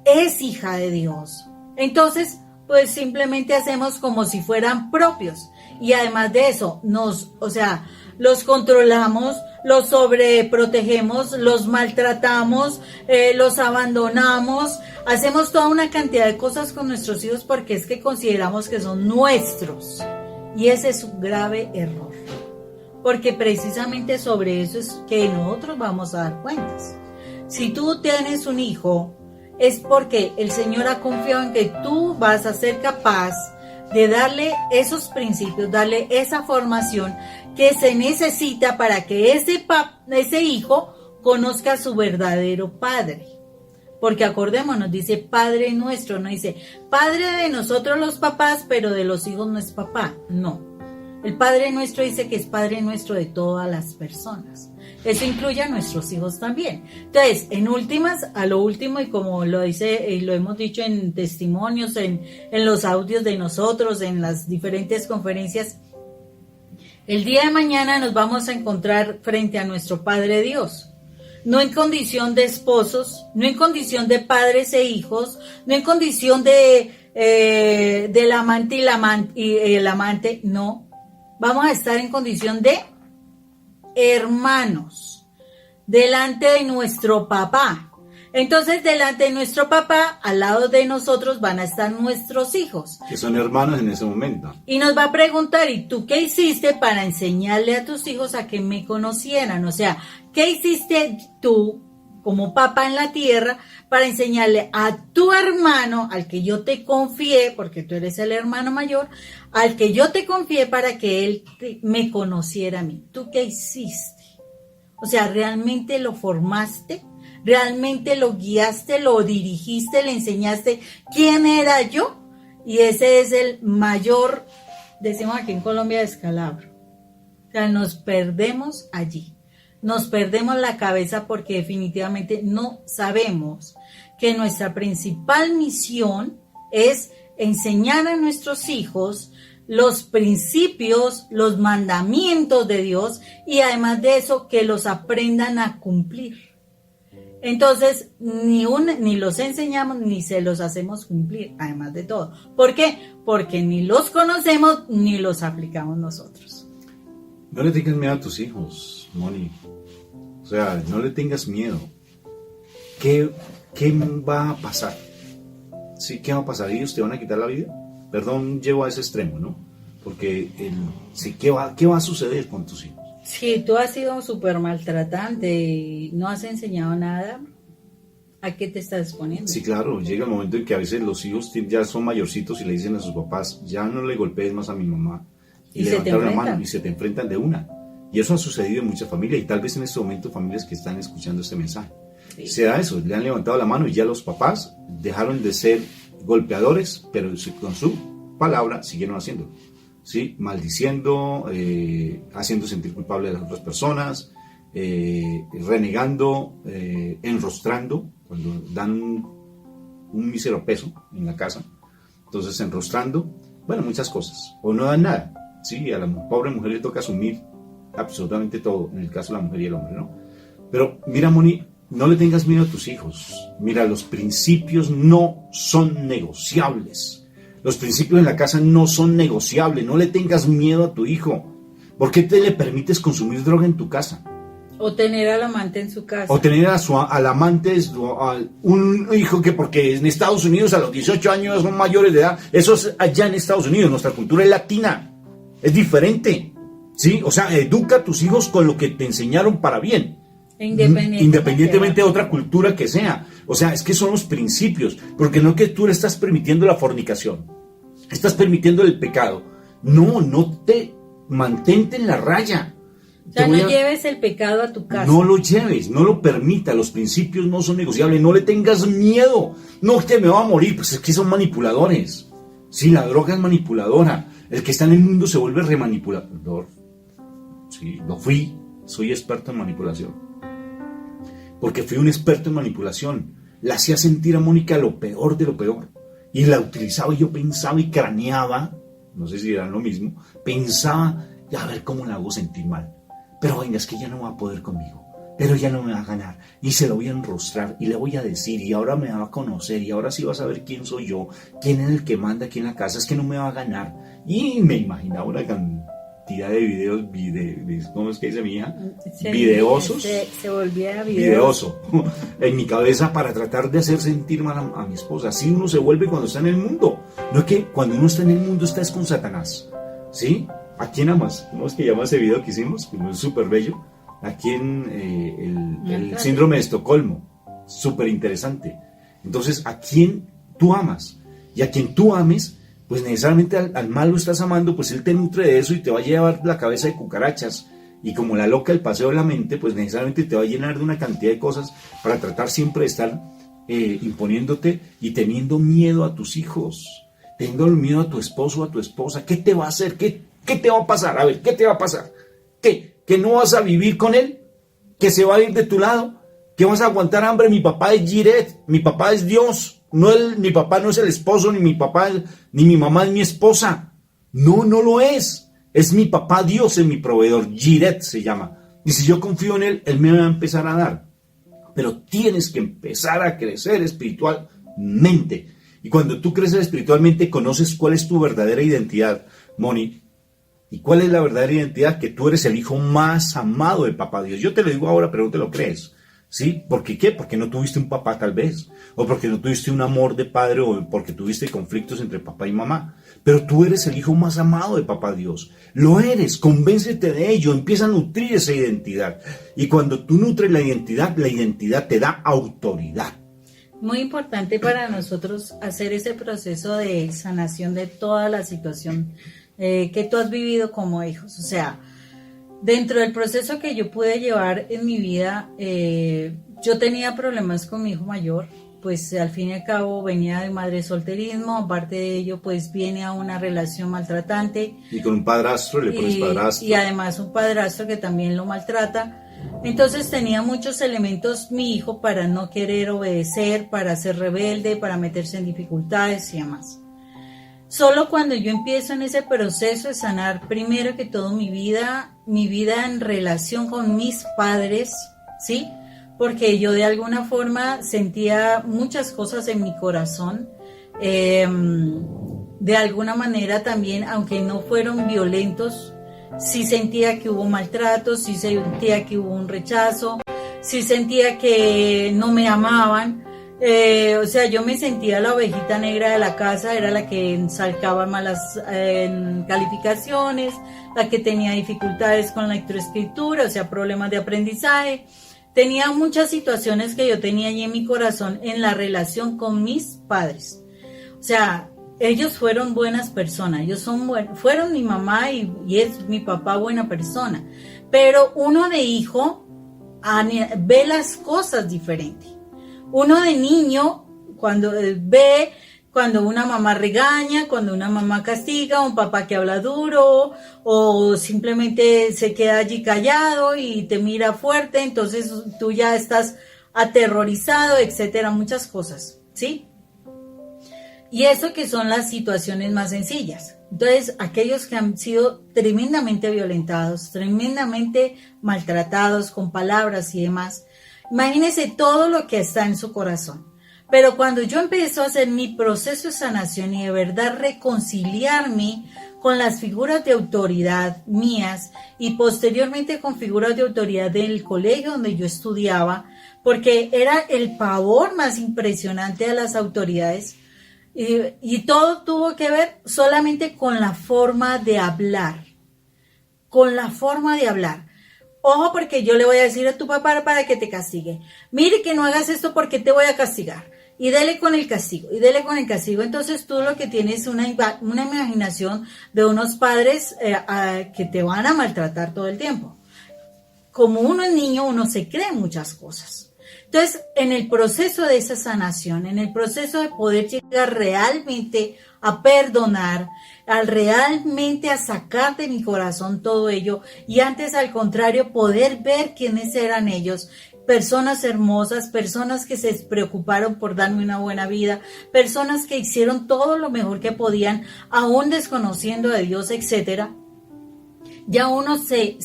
es hija de Dios, entonces pues simplemente hacemos como si fueran propios. Y además de eso, los controlamos, los sobreprotegemos, los maltratamos, los abandonamos, hacemos toda una cantidad de cosas con nuestros hijos porque es que consideramos que son nuestros. Y ese es un grave error. Porque precisamente sobre eso es que nosotros vamos a dar cuentas. Si tú tienes un hijo, es porque el Señor ha confiado en que tú vas a ser capaz de darle esos principios, darle esa formación que se necesita para que ese hijo conozca a su verdadero padre. Porque acordémonos, dice Padre nuestro, no dice Padre de nosotros los papás, pero de los hijos no es papá, no. El Padre Nuestro dice que es Padre Nuestro de todas las personas. Eso incluye a nuestros hijos también. Entonces, en últimas, a lo último, y como lo dice y lo hemos dicho en testimonios, en los audios de nosotros, en las diferentes conferencias, el día de mañana nos vamos a encontrar frente a nuestro Padre Dios. No en condición de esposos, no en condición de padres e hijos, no en condición del amante y el amante, no. Vamos a estar en condición de hermanos, delante de nuestro papá. Entonces, delante de nuestro papá, al lado de nosotros van a estar nuestros hijos. Que son hermanos en ese momento. Y nos va a preguntar, ¿y tú qué hiciste para enseñarle a tus hijos a que me conocieran? O sea, ¿qué hiciste tú como papá en la tierra para enseñarle a tu hermano, al que yo te confié, porque tú eres el hermano mayor, al que yo te confié para que él me conociera a mí? ¿Tú qué hiciste? O sea, ¿realmente lo formaste? ¿Realmente lo guiaste, lo dirigiste, le enseñaste quién era yo? Y ese es el mayor, decimos aquí en Colombia, descalabro. O sea, nos perdemos allí. Nos perdemos la cabeza porque definitivamente no sabemos que nuestra principal misión es enseñar a nuestros hijos los principios, los mandamientos de Dios, y además de eso que los aprendan a cumplir. Entonces, ni los enseñamos ni se los hacemos cumplir, además de todo. ¿Por qué? Porque ni los conocemos ni los aplicamos nosotros. No le tengas miedo a tus hijos, Moni. O sea, no le tengas miedo. ¿Qué va a pasar? ¿Sí? ¿Qué va a pasar? ¿Ellos te van a quitar la vida? Perdón, llevo a ese extremo, ¿no? Porque, ¿qué va a suceder con tus hijos? Si tú has sido súper maltratante y no has enseñado nada, ¿A qué te estás exponiendo? Sí, claro, llega el momento en que a veces los hijos ya son mayorcitos y le dicen a sus papás, ya no le golpees más a mi mamá. Y se te levantaron la enfrentan. mano y se te enfrentan de una. Y eso ha sucedido en muchas familias y tal vez en este momento familias que están escuchando este mensaje. Sí. Se da eso, le han levantado la mano y ya los papás dejaron de ser golpeadores, pero con su palabra siguieron haciéndolo. ¿Sí? Maldiciendo, haciendo sentir culpable a las otras personas, renegando, enrostrando, cuando dan un mísero peso en la casa, entonces enrostrando, bueno, muchas cosas, o no dan nada, ¿sí? A la pobre mujer le toca asumir absolutamente todo, en el caso de la mujer y el hombre, ¿no? Pero mira, Moni, no le tengas miedo a tus hijos, mira, los principios no son negociables, los principios en la casa no son negociables, no le tengas miedo a tu hijo. ¿Por qué te le permites consumir droga en tu casa? O tener al amante en su casa. O tener al amante, un hijo que porque en Estados Unidos a los 18 años son mayores de edad, eso es allá en Estados Unidos, nuestra cultura es latina, es diferente, ¿sí? O sea, educa a tus hijos con lo que te enseñaron para bien, independientemente de otra cultura que sea. O sea, es que son los principios, porque no que tú le estás permitiendo la fornicación, estás permitiendo el pecado, no te mantente en la raya. O sea, no lleves el pecado a tu casa. No lo lleves, no lo permita, los principios no son negociables, no le tengas miedo. No, que me va a morir, pues es que son manipuladores. Sí, la droga es manipuladora. El que está en el mundo se vuelve remanipulador. Sí, lo fui, soy experto en manipulación. Porque fui un experto en manipulación. La hacía sentir a Mónica lo peor de lo peor. Y la utilizaba y yo pensaba y craneaba, no sé si era lo mismo, pensaba, a ver cómo la hago sentir mal. Pero venga, es que ya no va a poder conmigo, pero ya no me va a ganar, y se lo voy a enrostrar, y le voy a decir, y ahora me va a conocer, y ahora sí va a saber quién soy yo, quién es el que manda aquí en la casa, es que no me va a ganar. Y me imaginaba una cantidad de videos, ¿cómo es que dice mi hija? Videosos. Se volvía videoso en mi cabeza para tratar de hacer sentir mal a mi esposa. Así uno se vuelve cuando está en el mundo. No es que cuando uno está en el mundo estás con Satanás, ¿sí? ¿A quién amas? ¿Cómo es que llama ese video que hicimos? Que es súper bello. Aquí en el síndrome de Estocolmo. Súper interesante. Entonces, ¿a quién tú amas? Y a quien tú ames, pues necesariamente al mal lo estás amando, pues él te nutre de eso y te va a llevar la cabeza de cucarachas. Y como la loca del paseo de la mente, pues necesariamente te va a llenar de una cantidad de cosas para tratar siempre de estar imponiéndote y teniendo miedo a tus hijos. Teniendo miedo a tu esposo o a tu esposa. ¿Qué te va a hacer? ¿Qué te va a pasar? A ver, ¿qué te va a pasar? ¿Qué? ¿Que no vas a vivir con él? ¿Que se va a ir de tu lado? ¿Que vas a aguantar hambre? Mi papá es Jiret, mi papá es Dios. Mi papá no es el esposo, ni mi papá, ni mi mamá es mi esposa. No lo es. Es mi papá Dios, es mi proveedor. Jiret se llama. Y si yo confío en él, él me va a empezar a dar. Pero tienes que empezar a crecer espiritualmente. Y cuando tú creces espiritualmente, conoces cuál es tu verdadera identidad, Moni. ¿Y cuál es la verdadera identidad? Que tú eres el hijo más amado de papá Dios. Yo te lo digo ahora, pero no te lo crees. ¿Sí? ¿Por qué qué? Porque no tuviste un papá tal vez. O porque no tuviste un amor de padre. O porque tuviste conflictos entre papá y mamá. Pero tú eres el hijo más amado de papá Dios. Lo eres. Convéncete de ello. Empieza a nutrir esa identidad. Y cuando tú nutres la identidad te da autoridad. Muy importante para nosotros hacer ese proceso de sanación de toda la situación que tú has vivido como hijos. O sea, dentro del proceso que yo pude llevar en mi vida, yo tenía problemas con mi hijo mayor, pues al fin y al cabo venía de madre solterismo, aparte de ello pues viene a una relación maltratante. Y con un padrastro, le pones padrastro. Y además un padrastro que también lo maltrata. Entonces tenía muchos elementos mi hijo para no querer obedecer, para ser rebelde, para meterse en dificultades y demás. Solo cuando yo empiezo en ese proceso de sanar, primero que todo mi vida en relación con mis padres, ¿sí? Porque yo de alguna forma sentía muchas cosas en mi corazón, de alguna manera también, aunque no fueron violentos, sí sentía que hubo maltrato, sí sentía que hubo un rechazo, sí sentía que no me amaban. O sea, yo me sentía la ovejita negra de la casa, era la que sacaba malas calificaciones, la que tenía dificultades con la lectoescritura, o sea, problemas de aprendizaje. tenía muchas situaciones que yo tenía allí en mi corazón en la relación con mis padres. O sea, ellos fueron buenas personas, fueron mi mamá y es mi papá buena persona, pero uno de hijo ve las cosas diferente. Uno de niño, cuando ve cuando una mamá regaña, cuando una mamá castiga, un papá que habla duro o simplemente se queda allí callado y te mira fuerte, entonces tú ya estás aterrorizado, etcétera, muchas cosas, ¿sí? Y eso que son las situaciones más sencillas. Entonces, aquellos que han sido tremendamente violentados, tremendamente maltratados con palabras y demás, imagínense todo lo que está en su corazón. Pero cuando yo empecé a hacer mi proceso de sanación y de verdad reconciliarme con las figuras de autoridad mías y posteriormente con figuras de autoridad del colegio donde yo estudiaba, porque era el pavor más impresionante a las autoridades, y todo tuvo que ver solamente con la forma de hablar, con la forma de hablar. Ojo, porque yo le voy a decir a tu papá para que te castigue. Mire que no hagas esto porque te voy a castigar. Y dele con el castigo, y dele con el castigo. Entonces tú lo que tienes es una imaginación de unos padres que te van a maltratar todo el tiempo. Como uno es niño, uno se cree muchas cosas. Entonces, en el proceso de esa sanación, en el proceso de poder llegar realmente a perdonar, realmente a sacar de mi corazón todo ello, y antes al contrario, poder ver quiénes eran ellos, personas hermosas, personas que se preocuparon por darme una buena vida, personas que hicieron todo lo mejor que podían, aún desconociendo a Dios, etcétera. Ya uno se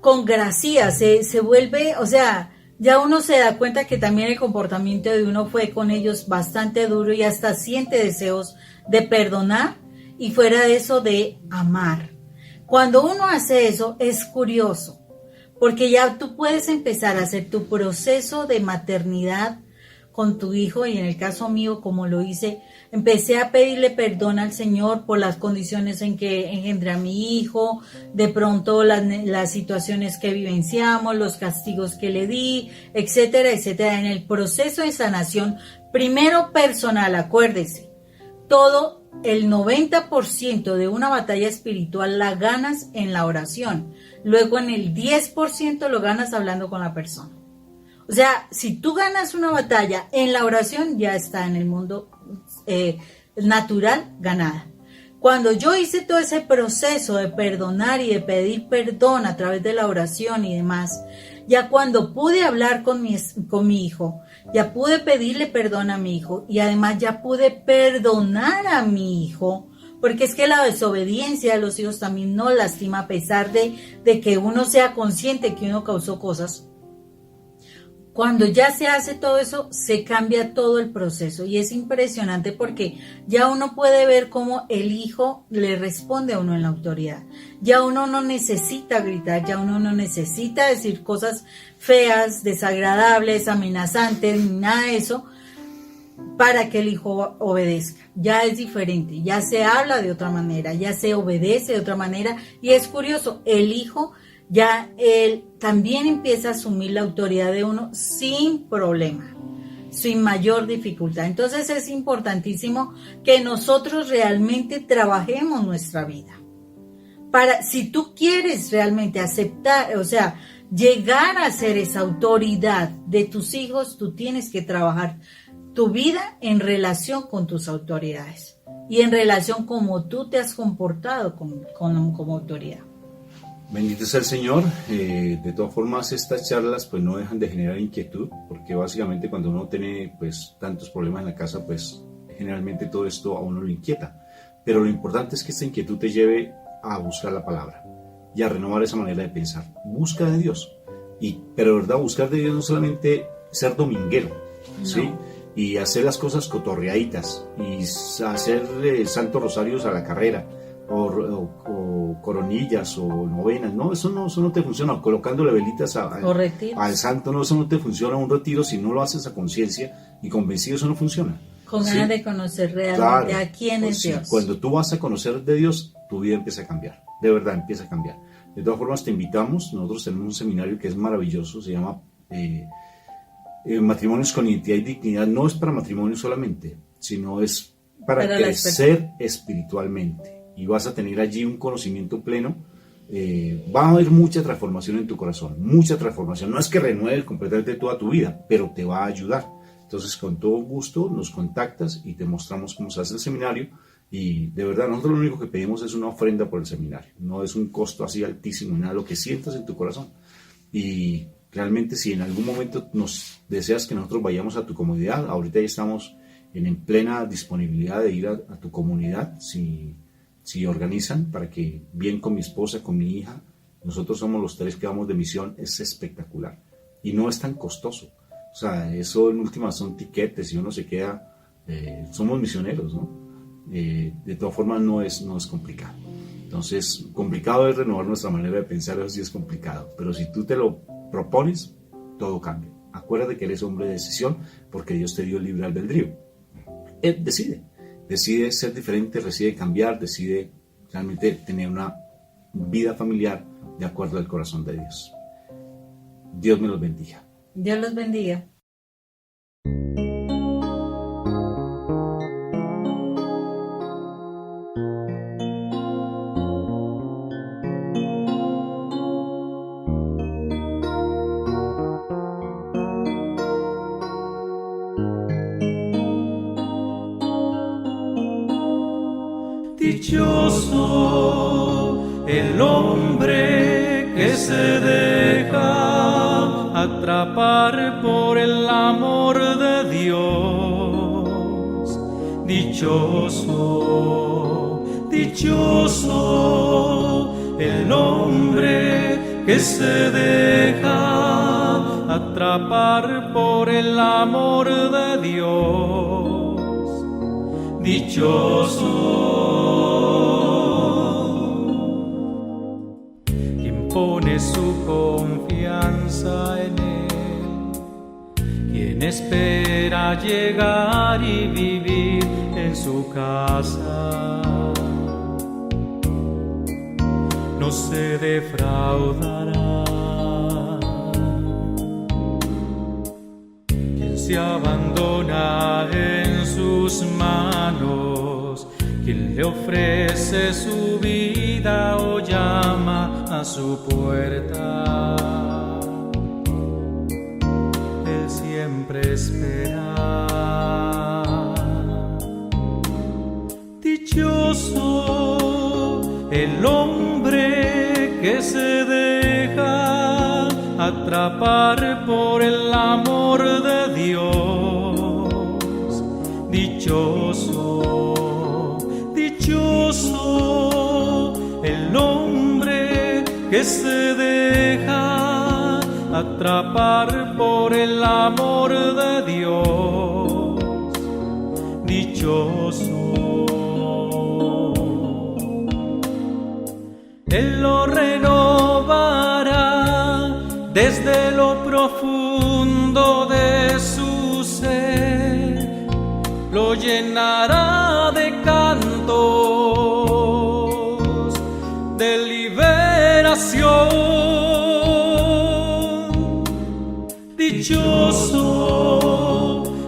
congracia, se vuelve, o sea, ya uno se da cuenta que también el comportamiento de uno fue con ellos bastante duro y hasta siente deseos de perdonar y fuera de eso de amar. Cuando uno hace eso es curioso, porque ya tú puedes empezar a hacer tu proceso de maternidad con tu hijo, y en el caso mío, como lo hice, empecé a pedirle perdón al Señor por las condiciones en que engendré a mi hijo, de pronto las situaciones que vivenciamos, los castigos que le di, etcétera, etcétera. En el proceso de sanación, primero personal, acuérdese, todo el 90% de una batalla espiritual la ganas en la oración, luego en el 10% lo ganas hablando con la persona. O sea, si tú ganas una batalla en la oración, ya está en el mundo natural ganada. Cuando yo hice todo ese proceso de perdonar y de pedir perdón a través de la oración y demás, ya cuando pude hablar con mi hijo, ya pude pedirle perdón a mi hijo y además ya pude perdonar a mi hijo, porque es que la desobediencia de los hijos también nos lastima a pesar de que uno sea consciente que uno causó cosas. Cuando ya se hace todo eso, se cambia todo el proceso y es impresionante porque ya uno puede ver cómo el hijo le responde a uno en la autoridad. Ya uno no necesita gritar, ya uno no necesita decir cosas feas, desagradables, amenazantes, ni nada de eso para que el hijo obedezca. Ya es diferente, ya se habla de otra manera, ya se obedece de otra manera y es curioso, el hijo ya él también empieza a asumir la autoridad de uno sin problema, sin mayor dificultad. Entonces es importantísimo que nosotros realmente trabajemos nuestra vida. Si tú quieres realmente aceptar, o sea, llegar a ser esa autoridad de tus hijos, tú tienes que trabajar tu vida en relación con tus autoridades y en relación como tú te has comportado como autoridad. Bendito sea el Señor. De todas formas, estas charlas pues no dejan de generar inquietud, porque básicamente cuando uno tiene pues tantos problemas en la casa, pues generalmente todo esto a uno lo inquieta. Pero lo importante es que esta inquietud te lleve a buscar la palabra y a renovar esa manera de pensar. Busca de Dios. Pero de verdad, buscar de Dios no solamente ser dominguero, no. ¿Sí? Y hacer las cosas cotorreaditas y hacer santos rosarios a la carrera. O coronillas o novenas, no, eso no te funciona, colocándole velitas al santo, no, eso no te funciona. Un retiro, si no lo haces a conciencia y convencido, eso no funciona. Con ganas de conocer realmente a quién es Dios. Cuando tú vas a conocer de Dios, tu vida empieza a cambiar, de verdad empieza a cambiar. De todas formas, te invitamos. Nosotros tenemos un seminario que es maravilloso, se llama Matrimonios con Identidad y Dignidad. No es para matrimonio solamente, sino es para crecer espiritualmente. Y vas a tener allí un conocimiento pleno. Va a haber mucha transformación en tu corazón, mucha transformación. No es que renueves completamente toda tu vida, pero te va a ayudar. Entonces, con todo gusto nos contactas y te mostramos cómo se hace el seminario. Y de verdad, nosotros lo único que pedimos es una ofrenda por el seminario. No es un costo así altísimo, nada, lo que sientas en tu corazón. Y realmente, si en algún momento nos deseas que nosotros vayamos a tu comunidad, ahorita ya estamos en plena disponibilidad de ir a tu comunidad, si organizan, para que bien con mi esposa, con mi hija, nosotros somos los 3 que vamos de misión. Es espectacular y no es tan costoso. O sea, eso en últimas son tiquetes y uno se queda, somos misioneros, ¿no? De todas formas no es complicado. Entonces, complicado es renovar nuestra manera de pensar, eso sí es complicado, pero si tú te lo propones, todo cambia. Acuérdate que eres hombre de decisión, porque Dios te dio el libre albedrío. Él decide ser diferente, decide cambiar, decide realmente tener una vida familiar de acuerdo al corazón de Dios. Dios me los bendiga. Dios los bendiga. Dichoso el hombre que se deja atrapar por el amor de Dios. Dichoso, dichoso el hombre que se deja atrapar por el amor de Dios. Dichoso quien pone su confianza en Él, quien espera llegar y vivir en su casa, no se defraudará. Quien se abandona en sus manos, quien le ofrece su vida o llama a su puerta, Él siempre espera. Dichoso el hombre que se deja atrapar por el amor de Dios. Dichoso, dichoso el hombre que se deja atrapar por el amor de Dios. Dichoso. Él lo renovará desde lo profundo de su ser, lo llenará de cantos de liberación. Dichoso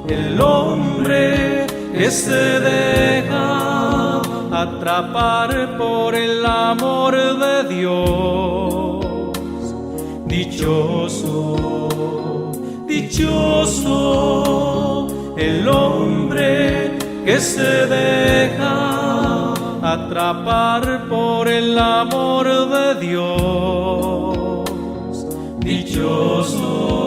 el hombre que se deja atrapar por el amor de Dios. Dichoso, dichoso el hombre que se deja atrapar por el amor de Dios. Dichoso.